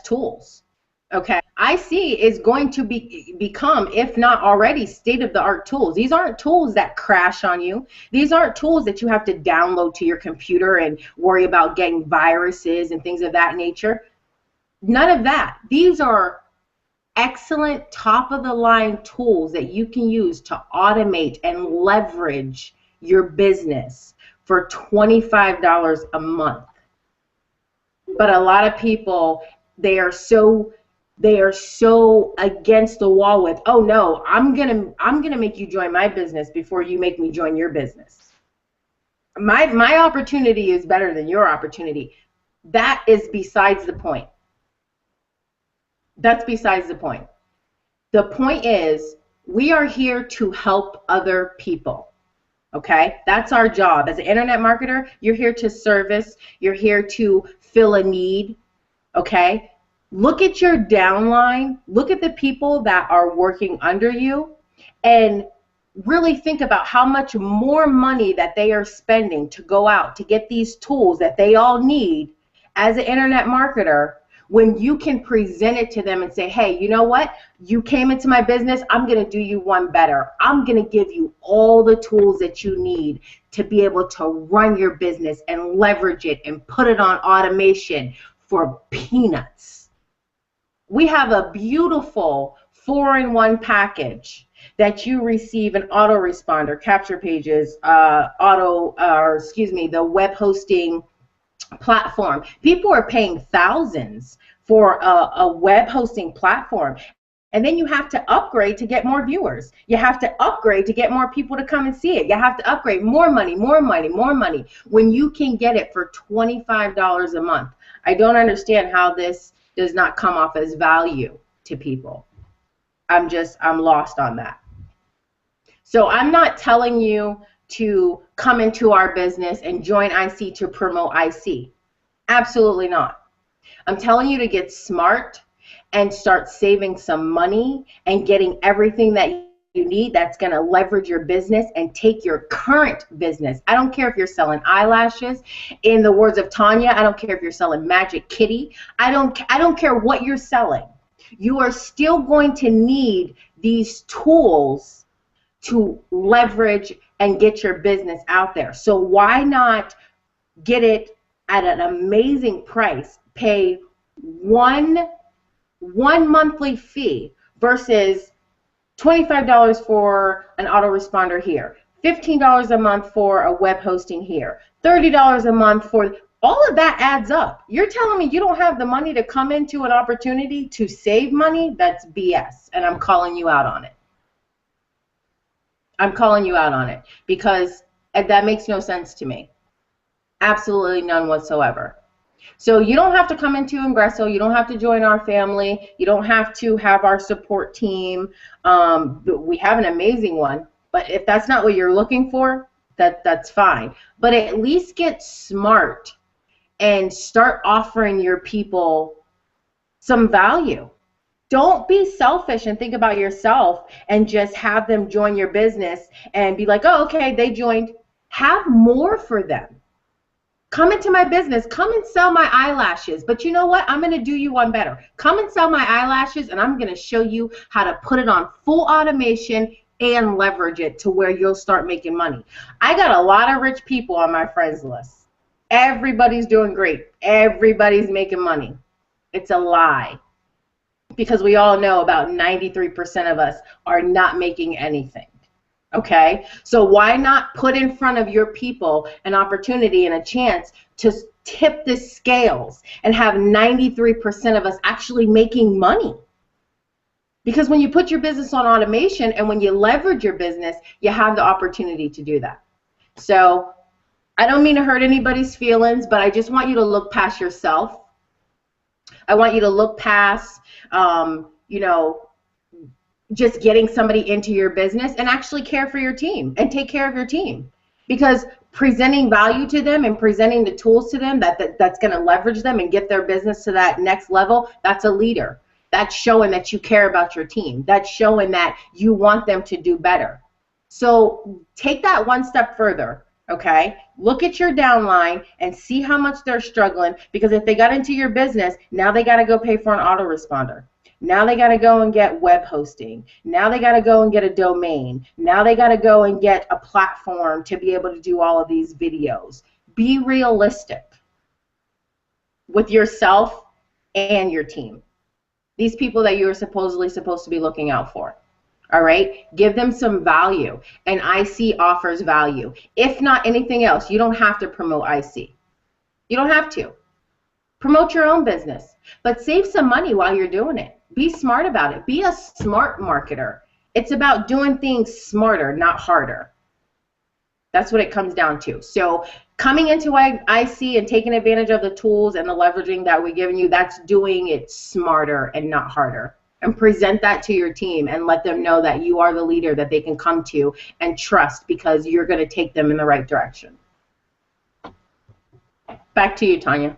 tools. Okay, IC is going to become, if not already, state-of-the-art tools. These aren't tools that crash on you. These aren't tools that you have to download to your computer and worry about getting viruses and things of that nature. None of that. These are excellent top-of-the-line tools that you can use to automate and leverage your business for $25 a month. But a lot of people, they are so against the wall with, oh no, I'm gonna make you join my business before you make me join your business. My opportunity is better than your opportunity. That is besides the point. That's besides the point. The point is, we are here to help other people. Okay, that's our job. As an internet marketer, you're here to service, you're here to fill a need. Okay, look at your downline, look at the people that are working under you, and really think about how much more money that they are spending to go out to get these tools that they all need as an internet marketer, when you can present it to them and say, hey, you know what? You came into my business, I'm going to do you one better. I'm going to give you all the tools that you need to be able to run your business and leverage it and put it on automation for peanuts. We have a beautiful 4-in-1 package that you receive: an autoresponder, capture pages, the web hosting platform. People are paying thousands for a web hosting platform, and then you have to upgrade to get more viewers. You have to upgrade to get more people to come and see it. You have to upgrade, more money, more money, more money, when you can get it for $25 a month. I don't understand how this does not come off as value to people. I'm lost on that. So I'm not telling you to come into our business and join IC to promote IC. Absolutely not. I'm telling you to get smart and start saving some money and getting everything that you need that's going to leverage your business and take your current business. I don't care if you're selling eyelashes. In the words of Tanya, I don't care if you're selling Magic Kitty. I don't care what you're selling. You are still going to need these tools to leverage and get your business out there. So why not get it at an amazing price, pay one monthly fee versus $25 for an autoresponder here, $15 a month for a web hosting here, $30 a month for, all of that adds up. You're telling me you don't have the money to come into an opportunity to save money? That's BS, and I'm calling you out on it. I'm calling you out on it because that makes no sense to me. Absolutely none whatsoever. So you don't have to come into Ingreso. You don't have to join our family. You don't have to have our support team. We have an amazing one. But if that's not what you're looking for, that's fine. But at least get smart and start offering your people some value. Don't be selfish and think about yourself and just have them join your business and be like, oh, okay, they joined. Have more for them. Come into my business. Come and sell my eyelashes. But you know what? I'm going to do you one better. Come and sell my eyelashes, and I'm going to show you how to put it on full automation and leverage it to where you'll start making money. I got a lot of rich people on my friends list. Everybody's doing great. Everybody's making money. It's a lie. Because we all know about 93% of us are not making anything. Okay? So why not put in front of your people an opportunity and a chance to tip the scales and have 93% of us actually making money? Because when you put your business on automation and when you leverage your business, you have the opportunity to do that. So I don't mean to hurt anybody's feelings, but I just want you to look past yourself. I want you to look past, just getting somebody into your business and actually care for your team and take care of your team. Because presenting value to them and presenting the tools to them that's going to leverage them and get their business to that next level, that's a leader. That's showing that you care about your team. That's showing that you want them to do better. So take that one step further. Okay, look at your downline and see how much they're struggling, because if they got into your business, now they got to go pay for an autoresponder. Now they got to go and get web hosting. Now they got to go and get a domain. Now they got to go and get a platform to be able to do all of these videos. Be realistic with yourself and your team. These people that you're supposedly supposed to be looking out for. All right? Give them some value. And IC offers value. If not anything else, you don't have to promote IC. You don't have to. Promote your own business. But save some money while you're doing it. Be smart about it. Be a smart marketer. It's about doing things smarter, not harder. That's what it comes down to. So coming into IC and taking advantage of the tools and the leveraging that we're giving you, that's doing it smarter and not harder. And present that to your team and let them know that you are the leader that they can come to and trust, because you're going to take them in the right direction. Back to you, Tanya.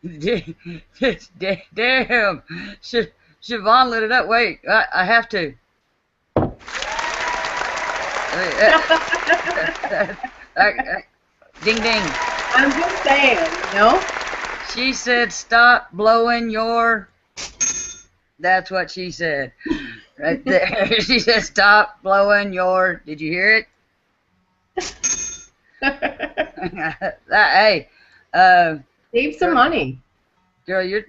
Damn, Siobhan lit it up. Wait, I have to. Ding ding. I'm just saying, you know? She said, "Stop blowing your." That's what she said, right there. She said, "Stop blowing your." Did you hear it? Hey. Save some money. Girl, you're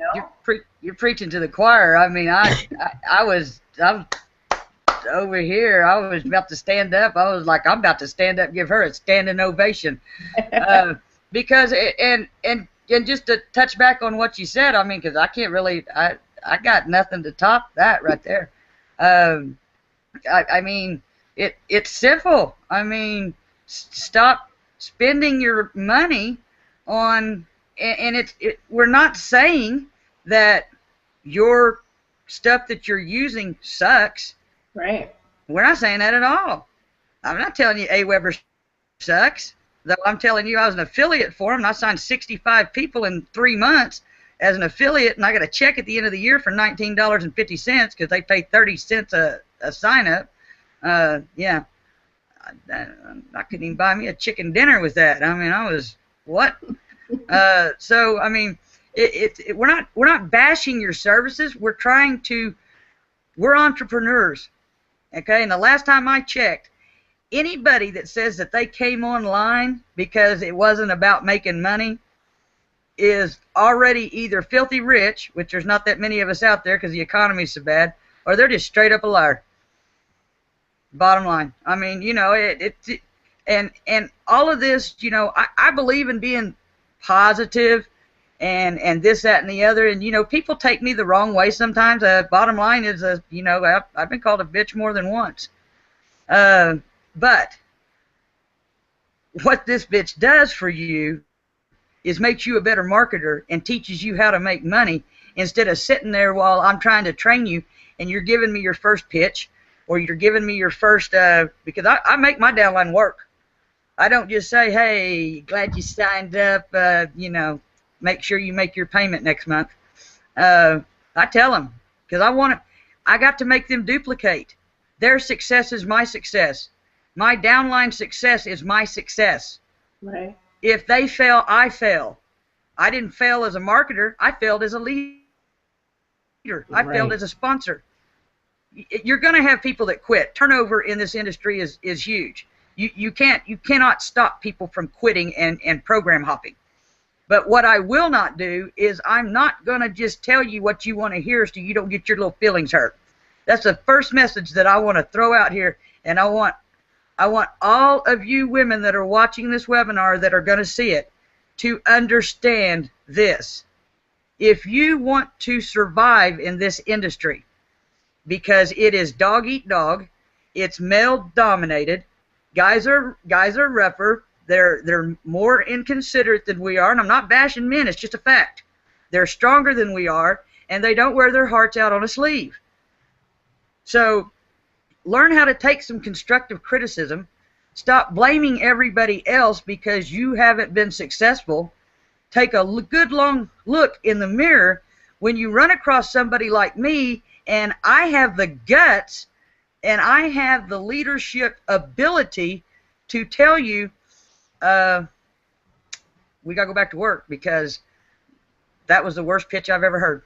preaching to the choir. I mean, I'm over here. I was about to stand up. I was like, I'm about to stand up and give her a standing ovation. Because and just to touch back on what you said, I mean, because I can't really, I got nothing to top that right there. I mean, it's simple. I mean, stop spending your money on. And we're not saying that your stuff that you're using sucks. Right. We're not saying that at all. I'm not telling you AWeber sucks. Though I'm telling you I was an affiliate for them, and I signed 65 people in 3 months as an affiliate, and I got a check at the end of the year for $19.50 because they pay 30 cents a sign up. Yeah. I couldn't even buy me a chicken dinner with that. I mean, I was, what? So I mean, we're not bashing your services. We're entrepreneurs, okay? And the last time I checked, anybody that says that they came online because it wasn't about making money is already either filthy rich, which there's not that many of us out there because the economy's so bad, or they're just straight up a liar. Bottom line. I mean, you know, and all of this, you know, I believe in being positive and this, that, and the other, and you know, people take me the wrong way sometimes. Bottom line is, you know, I've been called a bitch more than once. But what this bitch does for you is makes you a better marketer and teaches you how to make money instead of sitting there while I'm trying to train you and you're giving me your first pitch or you're giving me your first, because I make my downline work. I don't just say, hey, glad you signed up, you know, make sure you make your payment next month. I tell them, because I got to make them duplicate. Their success is my success. My downline success is my success. Right. If they fail, I fail. I didn't fail as a marketer. I failed as a leader. I failed as a sponsor. You're going to have people that quit. Turnover in this industry is huge. You cannot stop people from quitting and program hopping. But what I will not do is I'm not going to just tell you what you want to hear so you don't get your little feelings hurt. That's the first message that I want to throw out here, and I want all of you women that are watching this webinar that are going to see it to understand this. If you want to survive in this industry, because it is dog eat dog, it's male dominated, guys are rougher, they're more inconsiderate than we are, and I'm not bashing men, it's just a fact. They're stronger than we are, and they don't wear their hearts out on a sleeve. So learn how to take some constructive criticism. Stop blaming everybody else because you haven't been successful. Take a good long look in the mirror when you run across somebody like me, and I have the guts and I have the leadership ability to tell you, we got to go back to work because That was the worst pitch I've ever heard.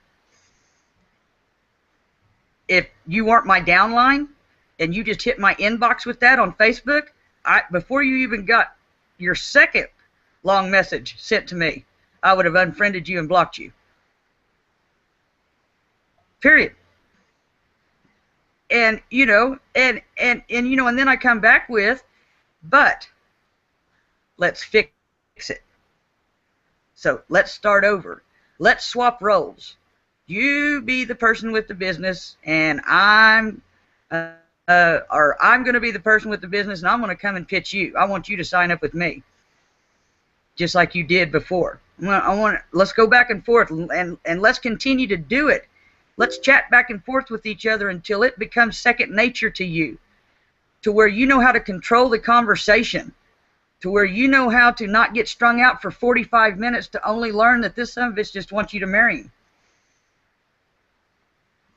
If you weren't my downline and you just hit my inbox with that on Facebook, before you even got your second long message sent to me, I would have unfriended you and blocked you. Period. And you know, and you know, and then I come back with, but let's fix it. So let's start over. Let's swap roles. You be the person with the business, and I'm going to be the person with the business, and I'm going to come and pitch you. I want you to sign up with me, just like you did before. Let's go back and forth, and let's continue to do it. Let's chat back and forth with each other until it becomes second nature to you, to where you know how to control the conversation, to where you know how to not get strung out for 45 minutes to only learn that this son of a bitch just wants you to marry him.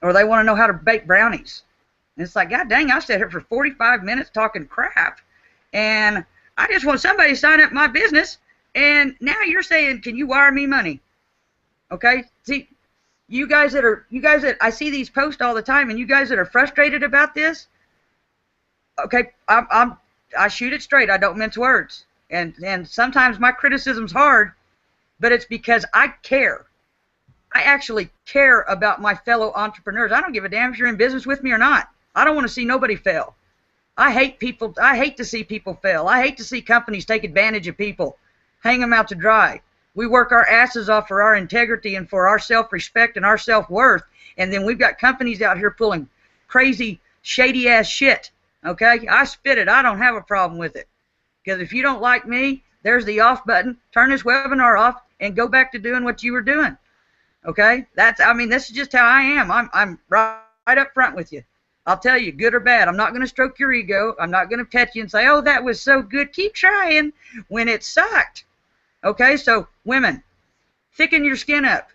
Or they want to know how to bake brownies. And it's like, God dang, I sat here for 45 minutes talking crap, and I just want somebody to sign up my business, and now you're saying, can you wire me money? Okay? See, you guys that I see these posts all the time, and you guys that are frustrated about this, okay, I shoot it straight. I don't mince words. And sometimes my criticism's hard, but it's because I care. I actually care about my fellow entrepreneurs. I don't give a damn if you're in business with me or not. I don't want to see nobody fail. I hate people. I hate to see people fail. I hate to see companies take advantage of people, hang them out to dry. We work our asses off for our integrity and for our self-respect and our self-worth, and then we've got companies out here pulling crazy, shady-ass shit. Okay? I spit it. I don't have a problem with it. Because if you don't like me, there's the off button. Turn this webinar off and go back to doing what you were doing. Okay? This is just how I am. I'm right up front with you. I'll tell you, good or bad. I'm not going to stroke your ego. I'm not going to pet you and say, oh, that was so good. Keep trying, when it sucked. Okay? So, women, thicken your skin up.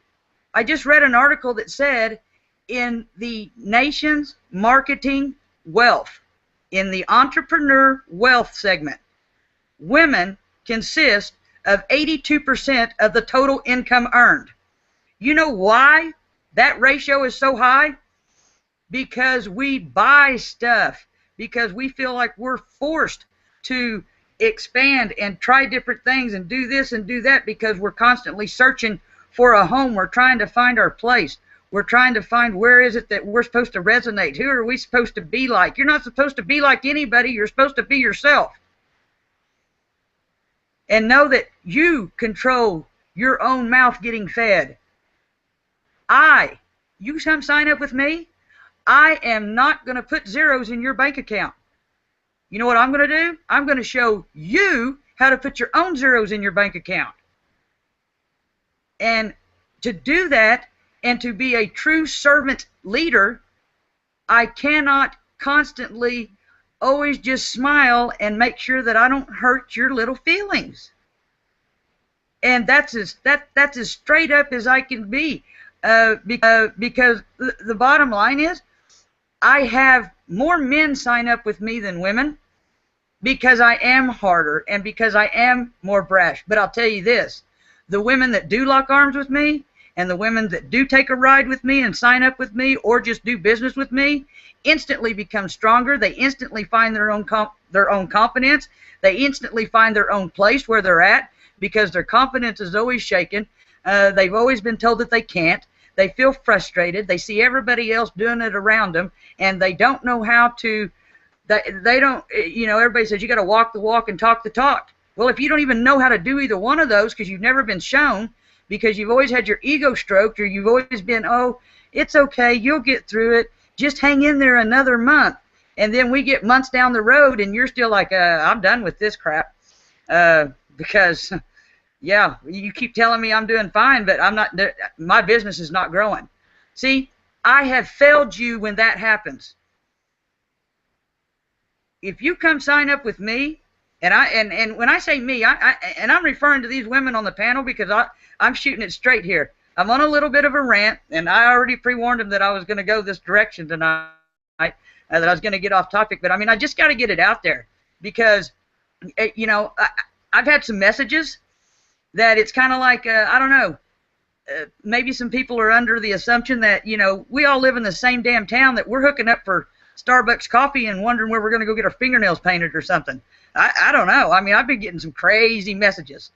I just read an article that said in the nation's marketing wealth, in the entrepreneur wealth segment, women consist of 82% of the total income earned. You know why that ratio is so high? Because we buy stuff, because we feel like we're forced to expand and try different things and do this and do that, because we're constantly searching for a home. We're trying to find our place. We're trying to find where is it that we're supposed to resonate. Who are we supposed to be like? You're not supposed to be like anybody. You're supposed to be yourself. And know that you control your own mouth getting fed. You come sign up with me, I am not going to put zeros in your bank account. You know what I'm going to do? I'm going to show you how to put your own zeros in your bank account. And to do that, and to be a true servant leader, I cannot constantly always just smile and make sure that I don't hurt your little feelings. And that's as straight up as I can be, because the bottom line is, I have more men sign up with me than women, because I am harder and because I am more brash. But I'll tell you this, the women that do lock arms with me, and the women that do take a ride with me and sign up with me or just do business with me, instantly become stronger. They instantly find their own confidence. They instantly find their own place where they're at, because their confidence is always shaken. They've always been told that they can't. They feel frustrated. They see everybody else doing it around them, and they don't know how to. They don't. You know, everybody says you got to walk the walk and talk the talk. Well, if you don't even know how to do either one of those, because you've never been shown, because you've always had your ego stroked, or you've always been, oh, it's okay, you'll get through it, just hang in there another month. And then we get months down the road, and you're still like, I'm done with this crap. Because, yeah, you keep telling me I'm doing fine, but I'm not. My business is not growing. See, I have failed you when that happens. If you come sign up with me, and when I say me, and I'm referring to these women on the panel, because I'm shooting it straight here. I'm on a little bit of a rant, and I already pre-warned them that I was going to go this direction tonight, that I was going to get off topic. But, I just got to get it out there, because, you know, I've had some messages that it's kind of like, I don't know, maybe some people are under the assumption that, you know, we all live in the same damn town, that we're hooking up for Starbucks coffee and wondering where we're going to go get our fingernails painted or something. I don't know. I mean, I've been getting some crazy messages.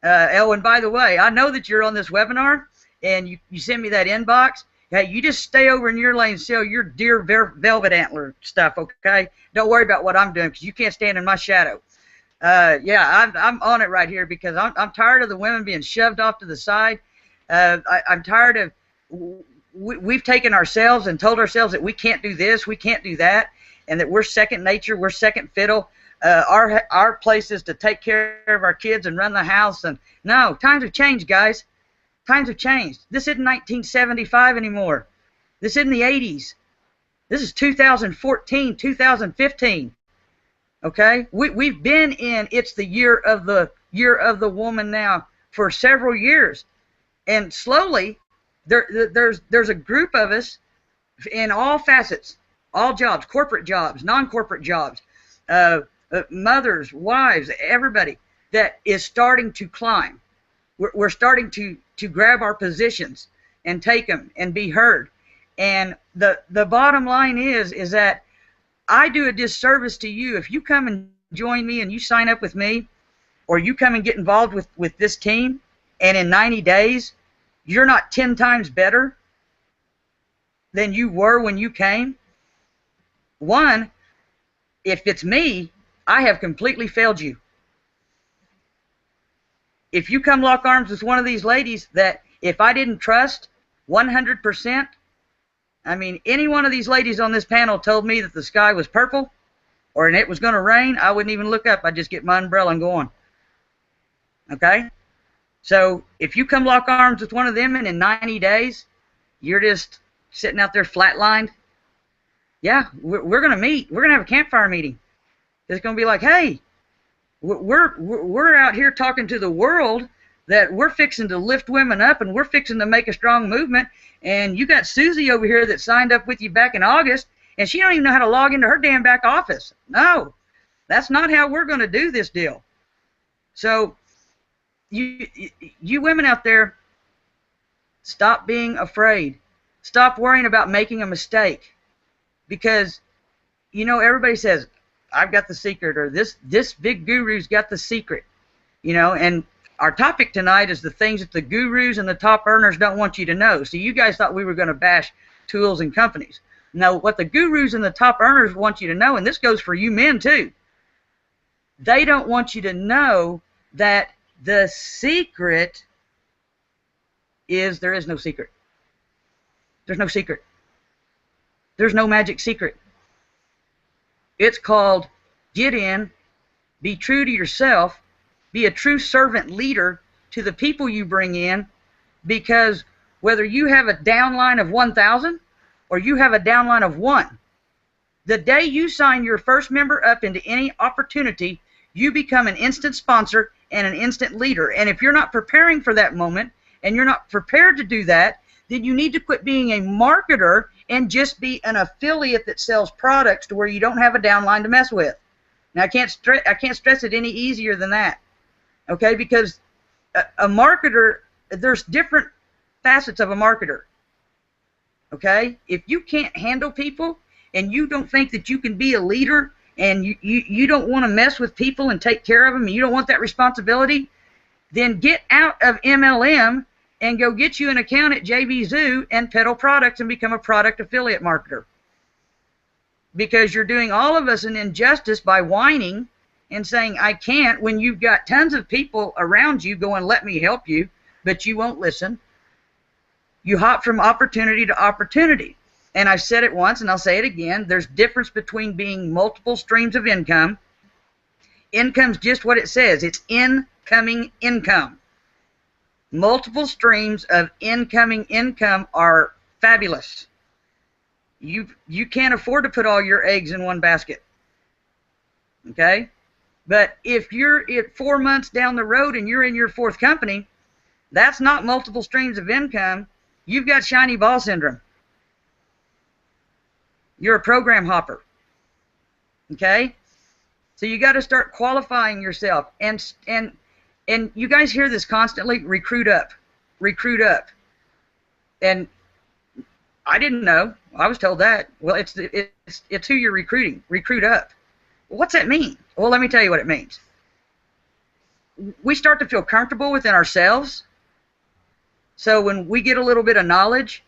And by the way, I know that you're on this webinar, and you send me that inbox. Hey, you just stay over in your lane and sell your deer velvet antler stuff, okay? Don't worry about what I'm doing, because you can't stand in my shadow. Yeah, I'm on it right here, because I'm tired of the women being shoved off to the side. I'm tired of, we've taken ourselves and told ourselves that we can't do this, we can't do that, and that we're second nature, we're second fiddle. Our place is to take care of our kids and run the house. And no, times have changed, guys. Times have changed. This isn't 1975 anymore. This isn't the 80s. This is 2014, 2015. Okay, we've been in it's the year of the woman now for several years, and slowly there's a group of us in all facets, all jobs, corporate jobs, non-corporate jobs, mothers, wives, everybody, that is starting to climb. We're starting to grab our positions and take them and be heard. And the bottom line is that I do a disservice to you if you come and join me and you sign up with me, or you come and get involved with this team, and in 90 days you're not 10 times better than you were when you came. One, if it's me, I have completely failed you. If you come lock arms with one of these ladies that if I didn't trust 100%, I mean, any one of these ladies on this panel told me that the sky was purple or it was going to rain, I wouldn't even look up. I'd just get my umbrella and go on. Okay? So if you come lock arms with one of them and in 90 days you're just sitting out there flatlined, yeah, we're going to meet. We're going to have a campfire meeting. It's going to be like, hey, we're out here talking to the world that we're fixing to lift women up and we're fixing to make a strong movement. And you got Susie over here that signed up with you back in August, and she don't even know how to log into her damn back office. No, that's not how we're going to do this deal. So you women out there, stop being afraid. Stop worrying about making a mistake. Because, you know, everybody says, I've got the secret, or this big guru's got the secret, you know. And our topic tonight is the things that the gurus and the top earners don't want you to know. So you guys thought we were going to bash tools and companies. No, what the gurus and the top earners want you to know, and this goes for you men too, they don't want you to know that the secret is there is no secret. There's no secret. There's no magic secret. It's called get in, be true to yourself, be a true servant leader to the people you bring in, because whether you have a downline of 1,000 or you have a downline of 1, the day you sign your first member up into any opportunity, you become an instant sponsor and an instant leader. And if you're not preparing for that moment and you're not prepared to do that, then you need to quit being a marketer and just be an affiliate that sells products to where you don't have a downline to mess with. Now, I can't stress it any easier than that, okay? Because a marketer, there's different facets of a marketer, okay? If you can't handle people and you don't think that you can be a leader and you don't want to mess with people and take care of them and you don't want that responsibility, then get out of MLM and go get you an account at JB Zoo and peddle products and become a product affiliate marketer. Because you're doing all of us an injustice by whining and saying, I can't, when you've got tons of people around you going, let me help you, but you won't listen. You hop from opportunity to opportunity. And I've said it once and I'll say it again, there's difference between being multiple streams of income. Income's just what it says, it's incoming income. Multiple streams of incoming income are fabulous. You can't afford to put all your eggs in one basket, okay? But if you're at 4 months down the road and you're in your 4th company, that's not multiple streams of income. You've got shiny ball syndrome. You're a program hopper, okay? So you got to start qualifying yourself, and you guys hear this constantly, recruit up. recruit up. And I didn't know. I was told that. Well, it's who you're recruiting. Recruit up. What's that mean? Well, let me tell you what it means. We start to feel comfortable within ourselves. So when we get a little bit of knowledge,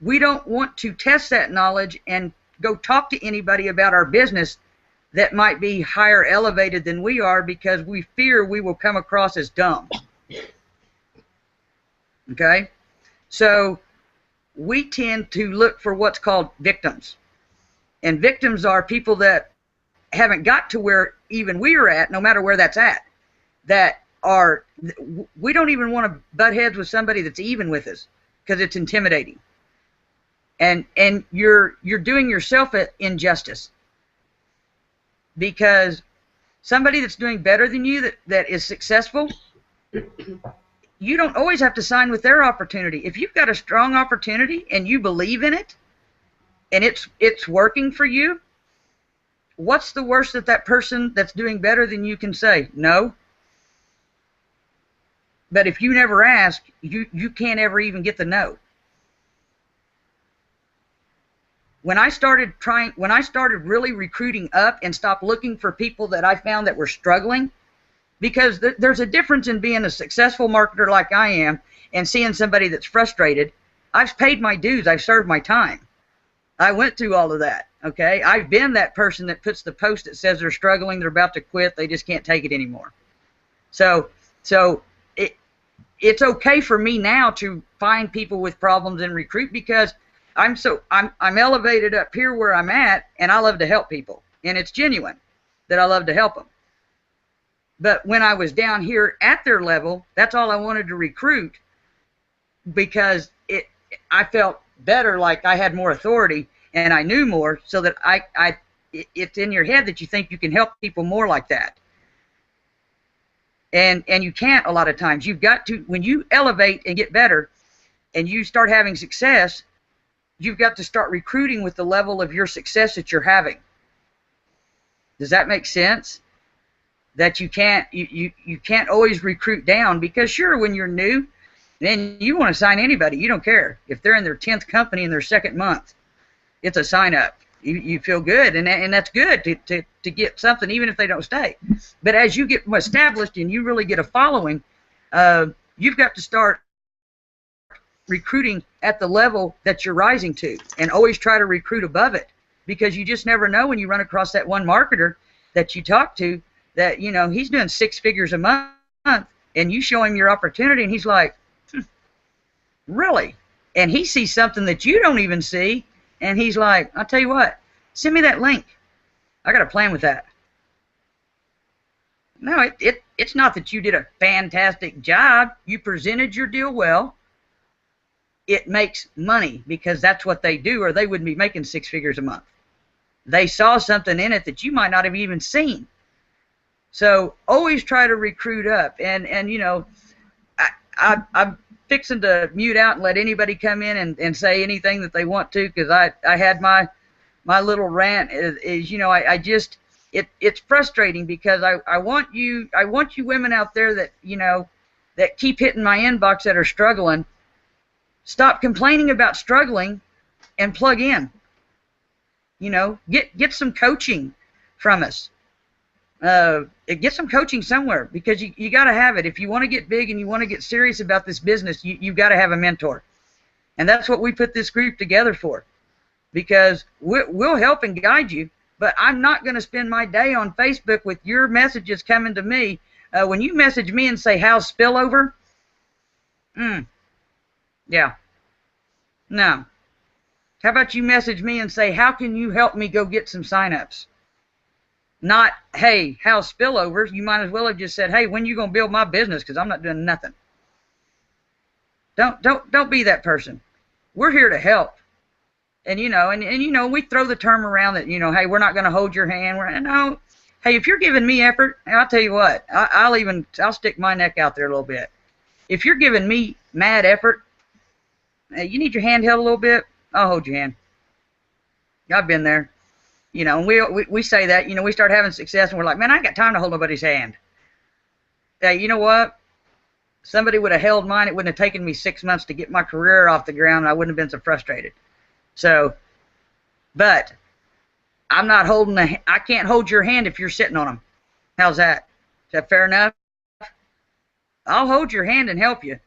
we don't want to test that knowledge and go talk to anybody about our business that might be higher elevated than we are, because we fear we will come across as dumb. Okay? So we tend to look for what's called victims. And victims are people that haven't got to where even we are at, no matter where that's at. That are, we don't even want to butt heads with somebody that's even with us, because it's intimidating. And you're doing yourself an injustice, because somebody that's doing better than you, that is successful, you don't always have to sign with their opportunity. If you've got a strong opportunity and you believe in it and it's working for you, what's the worst that person that's doing better than you can say? No. But if you never ask, you can't ever even get the no. When I started really recruiting up and stopped looking for people that I found that were struggling, because there's a difference in being a successful marketer like I am and seeing somebody that's frustrated. I've paid my dues. I've served my time. I went through all of that, okay? I've been that person that puts the post that says they're struggling, they're about to quit, they just can't take it anymore. So it's okay for me now to find people with problems and recruit, because I'm elevated up here where I'm at, and I love to help people, and it's genuine that I love to help them. But when I was down here at their level, that's all I wanted to recruit, because I felt better, like I had more authority and I knew more, so that it's in your head that you think you can help people more like that. And you can't a lot of times. You've got to, when you elevate and get better and you start having success, you've got to start recruiting with the level of your success that you're having. Does that make sense? That you can't always recruit down, because sure, when you're new, then you want to sign anybody. You don't care if they're in their 10th company in their 2nd month. It's a sign up. You feel good, and that's good to get something, even if they don't stay. But as you get established and you really get a following, you've got to start recruiting at the level that you're rising to, and always try to recruit above it, because you just never know when you run across that one marketer that you talk to that, you know, he's doing 6 figures a month, and you show him your opportunity and he's like, really? And he sees something that you don't even see, and he's like, I'll tell you what, send me that link. I got a plan with that. No, it's not that you did a fantastic job. You presented your deal well. It makes money, because that's what they do, or they wouldn't be making 6 figures a month. They saw something in it that you might not have even seen. So always try to recruit up. And you know, I'm fixing to mute out and let anybody come in and say anything that they want to, because I had my little rant is you know, I just, it's frustrating, because I want you women out there that, you know, that keep hitting my inbox that are struggling. Stop complaining about struggling and plug in. You know, get some coaching from us. Get some coaching somewhere, because you got to have it. If you want to get big and you want to get serious about this business, you've got to have a mentor. And that's what we put this group together for, because we'll help and guide you, but I'm not going to spend my day on Facebook with your messages coming to me. When you message me and say, how's spillover? Yeah. No. How about you message me and say, how can you help me go get some signups? Not, hey, how's spillover? You might as well have just said, hey, when you going to build my business, because I'm not doing nothing. Don't be that person. We're here to help. And you know, and you know, we throw the term around that, you know, hey, we're not going to hold your hand. No. Hey, if you're giving me effort, I'll tell you what, I'll stick my neck out there a little bit. If you're giving me mad effort, you need your hand held a little bit, I'll hold your hand. I've been there. You know, and we say that, you know, we start having success and we're like, man, I ain't got time to hold nobody's hand. Hey, you know what? somebody would have held mine, it wouldn't have taken me 6 months to get my career off the ground. I wouldn't have been so frustrated. So, but I'm not holding I can't hold your hand if you're sitting on them. How's that? Is that fair enough? I'll hold your hand and help you.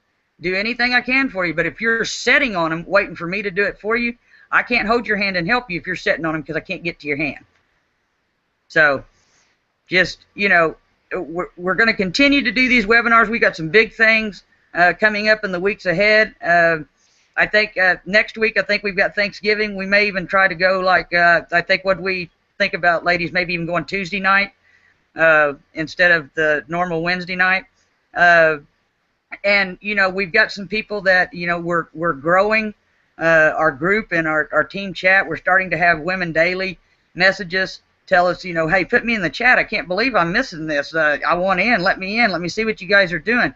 Do anything I can for you. But if you're sitting on them, waiting for me to do it for you, I can't hold your hand and help you if you're sitting on them because I can't get to your hand. So, just, you know, we're going to continue to do these webinars. We got some big things coming up in the weeks ahead. I think next week, I think we've got Thanksgiving. We may even try to go like, I think what we think about, ladies, maybe even going Tuesday night instead of the normal Wednesday night. And, you know, we've got some people that, you know, we're growing our group and our team chat. We're starting to have women daily message us, tell us, you know, hey, put me in the chat. I can't believe I'm missing this. I want in. Let me in. Let me see what you guys are doing.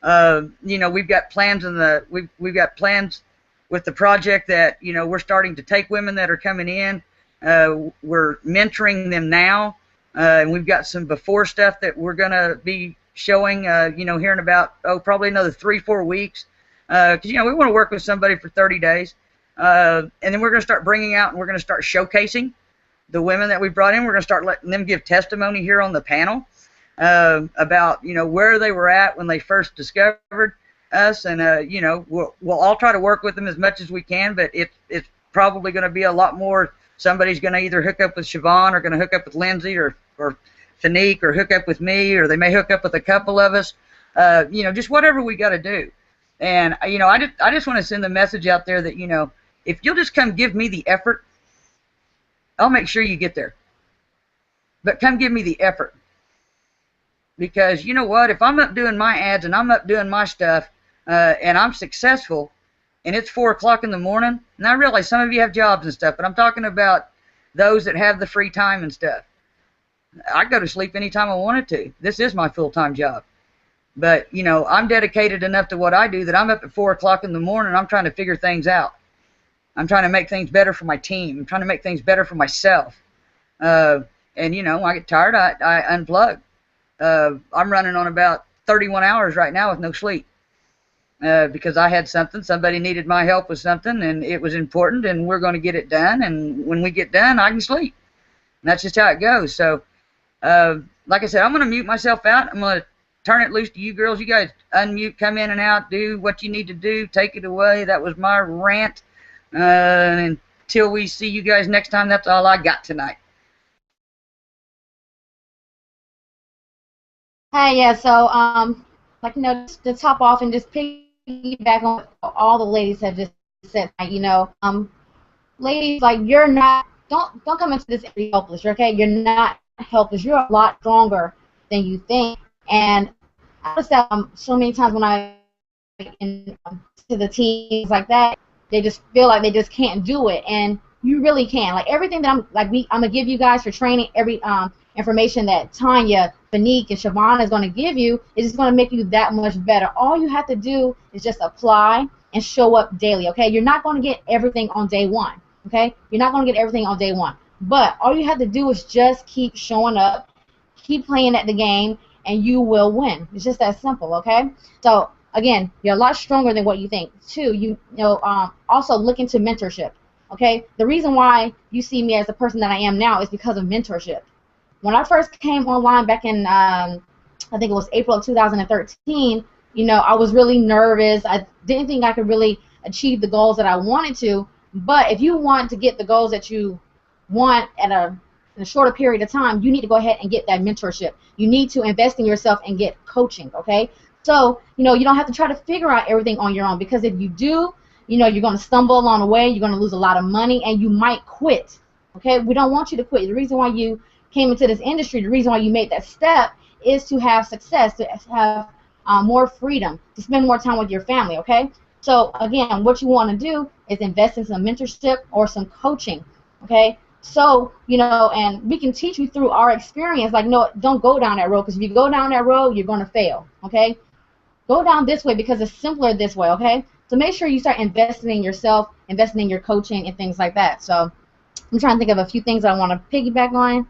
You know, we've got plans we've got plans with the project that, you know, we're starting to take women that are coming in. We're mentoring them now, and we've got some before stuff that we're going to be showing, you know, here in about, probably another 3-4 weeks, because, you know, we want to work with somebody for 30 days, and then we're going to start bringing out and we're going to start showcasing the women that we brought in. We're going to start letting them give testimony here on the panel about, you know, where they were at when they first discovered us, and you know, we'll all try to work with them as much as we can, but it's probably going to be a lot more. Somebody's going to either hook up with Siobhan or going to hook up with Lindsay or Fanique or hook up with me, or they may hook up with a couple of us, you know, just whatever we got to do. And, you know, I just want to send the message out there that, you know, if you'll just come give me the effort, I'll make sure you get there. But come give me the effort. Because, you know what, if I'm up doing my ads and I'm up doing my stuff and I'm successful and it's 4 o'clock in the morning, and I realize some of you have jobs and stuff, but I'm talking about those that have the free time and stuff. I go to sleep anytime I wanted to. This is my full-time job. But, you know, I'm dedicated enough to what I do that I'm up at 4 o'clock in the morning and I'm trying to figure things out. I'm trying to make things better for my team. I'm trying to make things better for myself. And, you know, when I get tired, I unplug. I'm running on about 31 hours right now with no sleep because I had something. Somebody needed my help with something, and it was important, and we're going to get it done. And when we get done, I can sleep. And that's just how it goes. So, like I said, I'm going to mute myself out. I'm going to turn it loose to you girls. You guys unmute, come in and out, do what you need to do. Take it away. That was my rant. Until we see you guys next time, that's all I got tonight. Hey, yeah, so, like, you know, just to top off and just piggyback on what all the ladies have just said, you know, ladies, like, you're not, don't come into this helpless, okay? You're not helpless. You're a lot stronger than you think. And I noticed that so many times when I to the teams like that, they just feel like they just can't do it, and you really can. Like everything that I'm gonna give you guys for training, every information that Tanya, Fanique, and Siobhan is gonna give you is just gonna make you that much better. All you have to do is just apply and show up daily. Okay, you're not gonna get everything on day one. Okay, you're not gonna get everything on day one, but all you have to do is just keep showing up, keep playing at the game, and you will win. It's just that simple. Okay, so. Again, you're a lot stronger than what you think. Two, you know, also look into mentorship. Okay, the reason why you see me as the person that I am now is because of mentorship. When I first came online back in, I think it was April of 2013, you know, I was really nervous. I didn't think I could really achieve the goals that I wanted to. But if you want to get the goals that you want in a shorter period of time, you need to go ahead and get that mentorship. You need to invest in yourself and get coaching. Okay. So, you know, you don't have to try to figure out everything on your own, because if you do, you know, you're going to stumble along the way, you're going to lose a lot of money, and you might quit, okay? We don't want you to quit. The reason why you came into this industry, the reason why you made that step is to have success, to have more freedom, to spend more time with your family, okay? So, again, what you want to do is invest in some mentorship or some coaching, okay? So, you know, and we can teach you through our experience, like, no, don't go down that road, because if you go down that road, you're going to fail, okay? Go down this way because it's simpler this way, okay? So make sure you start investing in yourself, investing in your coaching and things like that. So I'm trying to think of a few things I want to piggyback on.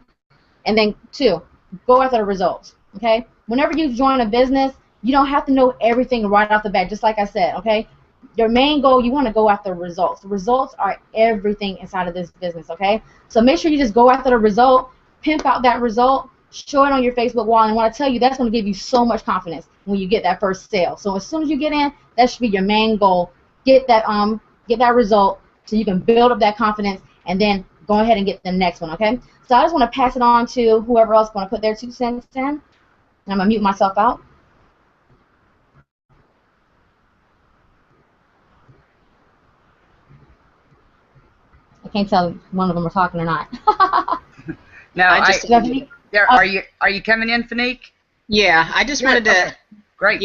And then two, go after the results, okay? Whenever you join a business, You don't have to know everything right off the bat, just like I said, okay? Your main goal, you want to go after results. The results are everything inside of this business, okay? So make sure you just go after the result, pimp out that result, show it on your Facebook wall, and I want to tell you that's going to give you so much confidence when you get that first sale. So as soon as you get in, that should be your main goal. Get that result so you can build up that confidence, and then go ahead and get the next one, okay? So I just want to pass it on to whoever else want to put their 2 cents in. I'm going to mute myself out. I can't tell if one of them are talking or not. Now, are you coming in, Fanique? Yeah, I just wanted to, okay. Great.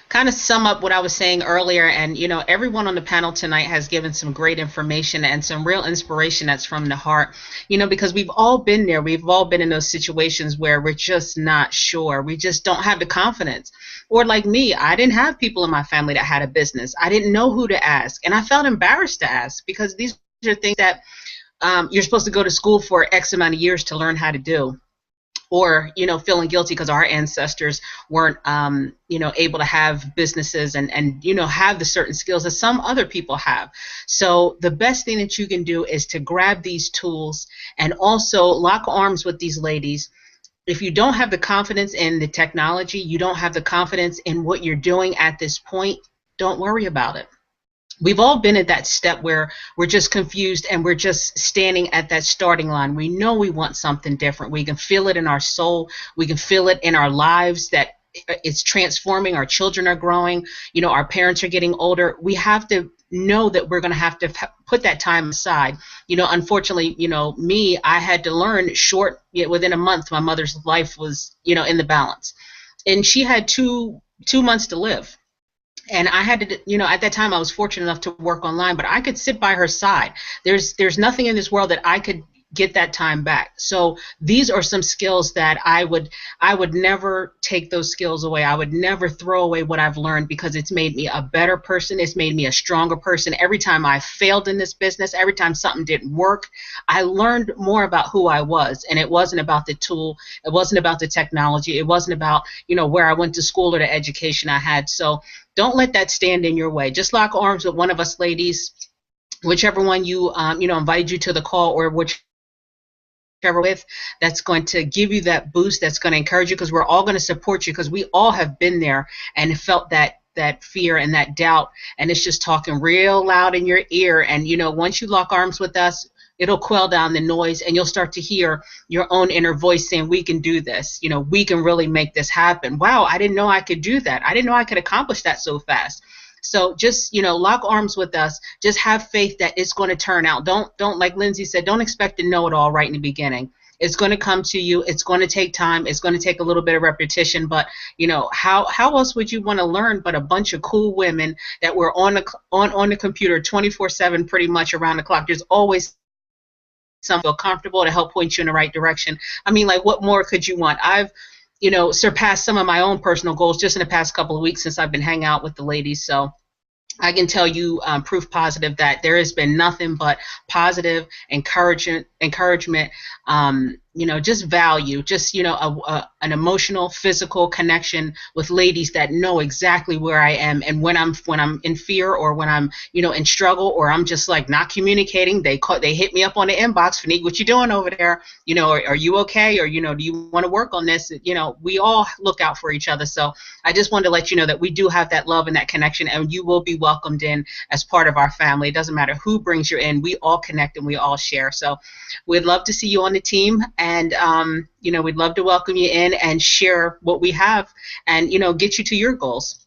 Kind of sum up what I was saying earlier, and everyone on the panel tonight has given some great information and some real inspiration that's from the heart. Because we've all been there. We've all been in those situations where we're just not sure. We just don't have the confidence. Or like me, I didn't have people in my family that had a business. I didn't know who to ask, and I felt embarrassed to ask, because these are things that you're supposed to go to school for X amount of years to learn how to do. Or feeling guilty because our ancestors weren't able to have businesses and have the certain skills that some other people have. So the best thing that you can do is to grab these tools and also lock arms with these ladies. If you don't have the confidence in the technology, you don't have the confidence in what you're doing at this point, don't worry about it. We've all been at that step where we're just confused and we're just standing at that starting line. We know we want something different. We can feel it in our soul. We can feel it in our lives that it's transforming. Our children are growing. Our parents are getting older. We have to know that we're going to have to put that time aside. Unfortunately, me, I had to learn within a month, my mother's life was, in the balance. And she had two months to live. And I had to, at that time I was fortunate enough to work online, but I could sit by her side. There's nothing in this world that I could get that time back. So these are some skills that I would never take those skills away. I would never throw away what I've learned, because it's made me a better person. It's made me a stronger person. Every time I failed in this business, every time something didn't work, I learned more about who I was. And it wasn't about the tool. It wasn't about the technology. It wasn't about, where I went to school or the education I had. So don't let that stand in your way. Just lock arms with one of us ladies, whichever one you invited you to the call, or whichever with, that's going to give you that boost, that's going to encourage you, because we're all going to support you, because we all have been there and felt that fear and that doubt, and it's just talking real loud in your ear. And once you lock arms with us, it'll quell down the noise, and you'll start to hear your own inner voice saying, we can do this. We can really make this happen. Wow, I didn't know I could do that. I didn't know I could accomplish that so fast. So just, lock arms with us. Just have faith that it's going to turn out. Don't, like Lindsay said, don't expect to know it all right in the beginning. It's going to come to you. It's going to take time. It's going to take a little bit of repetition. But, how else would you want to learn but a bunch of cool women that were on the computer 24/7 pretty much around the clock? There's always some feel comfortable to help point you in the right direction. I mean, like, what more could you want? I've surpassed some of my own personal goals just in the past couple of weeks since I've been hanging out with the ladies. So I can tell you proof positive that there has been nothing but positive encouragement, just value, just, an emotional, physical connection with ladies that know exactly where I am. And when I'm in fear, or when I'm, in struggle, or I'm just like not communicating, they hit me up on the inbox, Fanique, what you doing over there? Are you okay? Or, do you want to work on this? We all look out for each other. So I just wanted to let you know that we do have that love and that connection, and you will be welcomed in as part of our family. It doesn't matter who brings you in. We all connect and we all share. So we'd love to see you on the team, and we'd love to welcome you in and share what we have, and get you to your goals.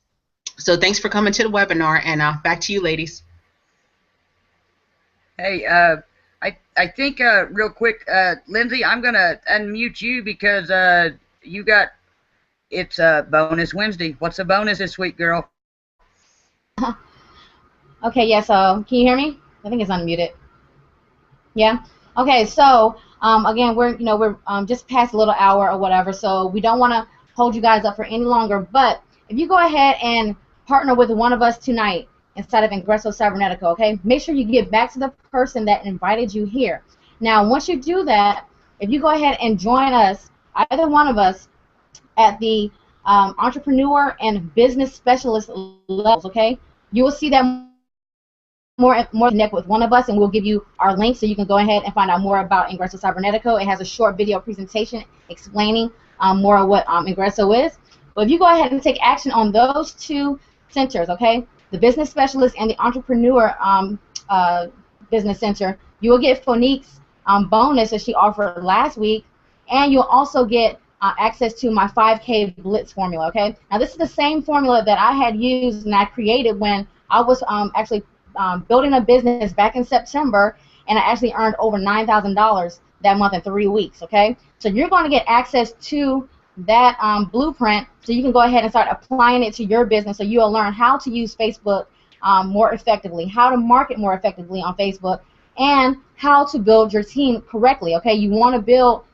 So thanks for coming to the webinar, and back to you, ladies. Hey, I think real quick, Lindsay, I'm gonna unmute you because it's bonus Wednesday. What's the bonus this week, girl? Okay, yeah, so can you hear me? I think it's unmuted. Yeah? Okay, so again, we're just past a little hour or whatever, so we don't want to hold you guys up for any longer, but if you go ahead and partner with one of us tonight instead of Ingreso Cybernetico, okay, make sure you get back to the person that invited you here. Now, once you do that, if you go ahead and join us, either one of us, at the entrepreneur and business specialist levels. Okay, you will see that more connect with one of us, and we'll give you our link so you can go ahead and find out more about Ingreso Cybernetico. It has a short video presentation explaining more of what Ingreso is. But if you go ahead and take action on those two centers, okay, the business specialist and the entrepreneur business center, you will get Fonique's bonus that she offered last week, and you'll also get access to my 5K Blitz formula. Okay, now this is the same formula that I had used and I created when I was actually building a business back in September, and I actually earned over $9,000 that month in 3 weeks. Okay, so you're going to get access to that blueprint, so you can go ahead and start applying it to your business. So you'll learn how to use Facebook more effectively, how to market more effectively on Facebook, and how to build your team correctly. Okay, you want to build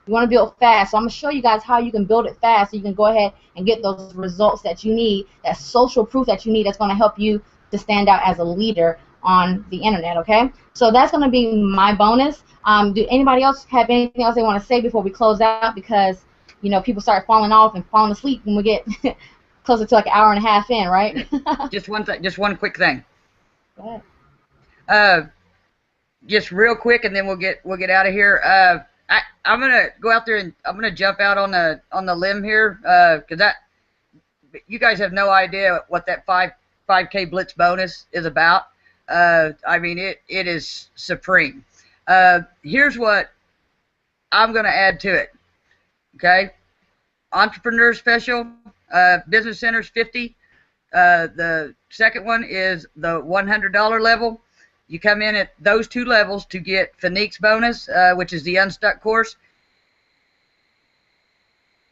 fast. So I'm going to show you guys how you can build it fast, so you can go ahead and get those results that you need, that social proof that you need, that's going to help you to stand out as a leader on the internet. Okay, so that's going to be my bonus. Do anybody else have anything else they want to say before we close out? Because you know, people start falling off and falling asleep when we get closer to like an hour and a half in, right? Just one quick thing. Go ahead. Just real quick, and then we'll get out of here. I'm gonna go out there and I'm gonna jump out on the limb here, because you guys have no idea what that 5K Blitz bonus is about. I mean, it is supreme. Here's what I'm going to add to it. Okay, entrepreneur special, business centers 50. The second one is the $100 level. You come in at those two levels to get Fonique's bonus, which is the Unstuck course,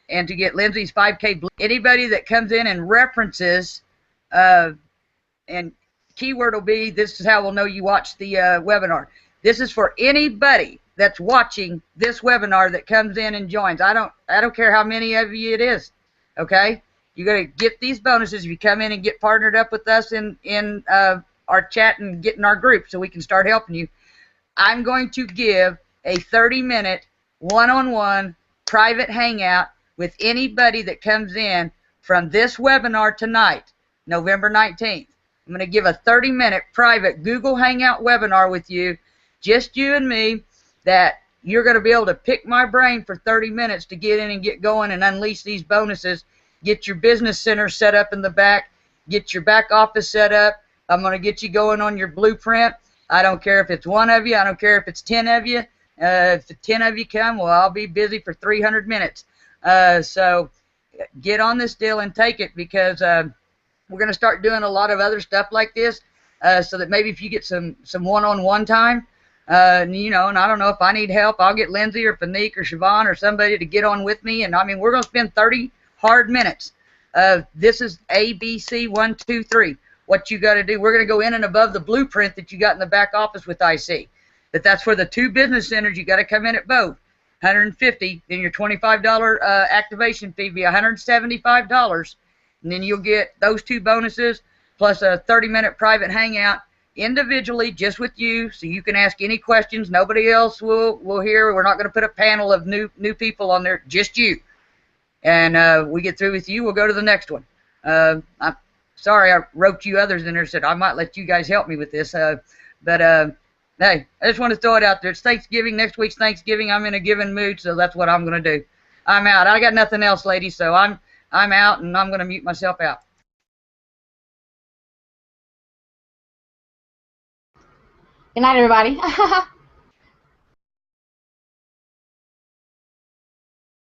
and to get Lindsay's 5K Blitz. Anybody that comes in and references, and keyword will be, this is how we'll know you watched the webinar. This is for anybody that's watching this webinar that comes in and joins. I don't care how many of you it is. Okay, you're gonna get these bonuses if you come in and get partnered up with us in our chat and get in our group, so we can start helping you. I'm going to give a 30-minute one-on-one private hangout with anybody that comes in from this webinar tonight, November 19th. I'm going to give a 30-minute private Google Hangout webinar with you, just you and me, that you're going to be able to pick my brain for 30 minutes to get in and get going and unleash these bonuses, get your business center set up in the back, get your back office set up. I'm going to get you going on your blueprint. I don't care if it's one of you. I don't care if it's 10 of you. If 10 of you come, well, I'll be busy for 300 minutes. So get on this deal and take it, because we're going to start doing a lot of other stuff like this, so that maybe if you get some one-on-one time, you know, and I don't know if I need help, I'll get Lindsay or Fanique or Siobhan or somebody to get on with me. And I mean, we're going to spend 30 hard minutes. This is ABC 1, 2, 3. What you got to do, we're going to go in and above the blueprint that you got in the back office with IC. But that's for the two business centers. You got to come in at both. $150, then your $25 activation fee be $175, and then you'll get those two bonuses plus a 30-minute private hangout individually, just with you, so you can ask any questions. Nobody else will hear. We're not going to put a panel of new people on there, just you. And we get through with you, we'll go to the next one. I'm sorry I wrote you others in there, said I might let you guys help me with this, but hey, I just want to throw it out there. It's Thanksgiving. Next week's Thanksgiving. I'm in a giving mood, so that's what I'm going to do. I'm out. I got nothing else, ladies, so I'm out, and I'm going to mute myself out. Good night, everybody.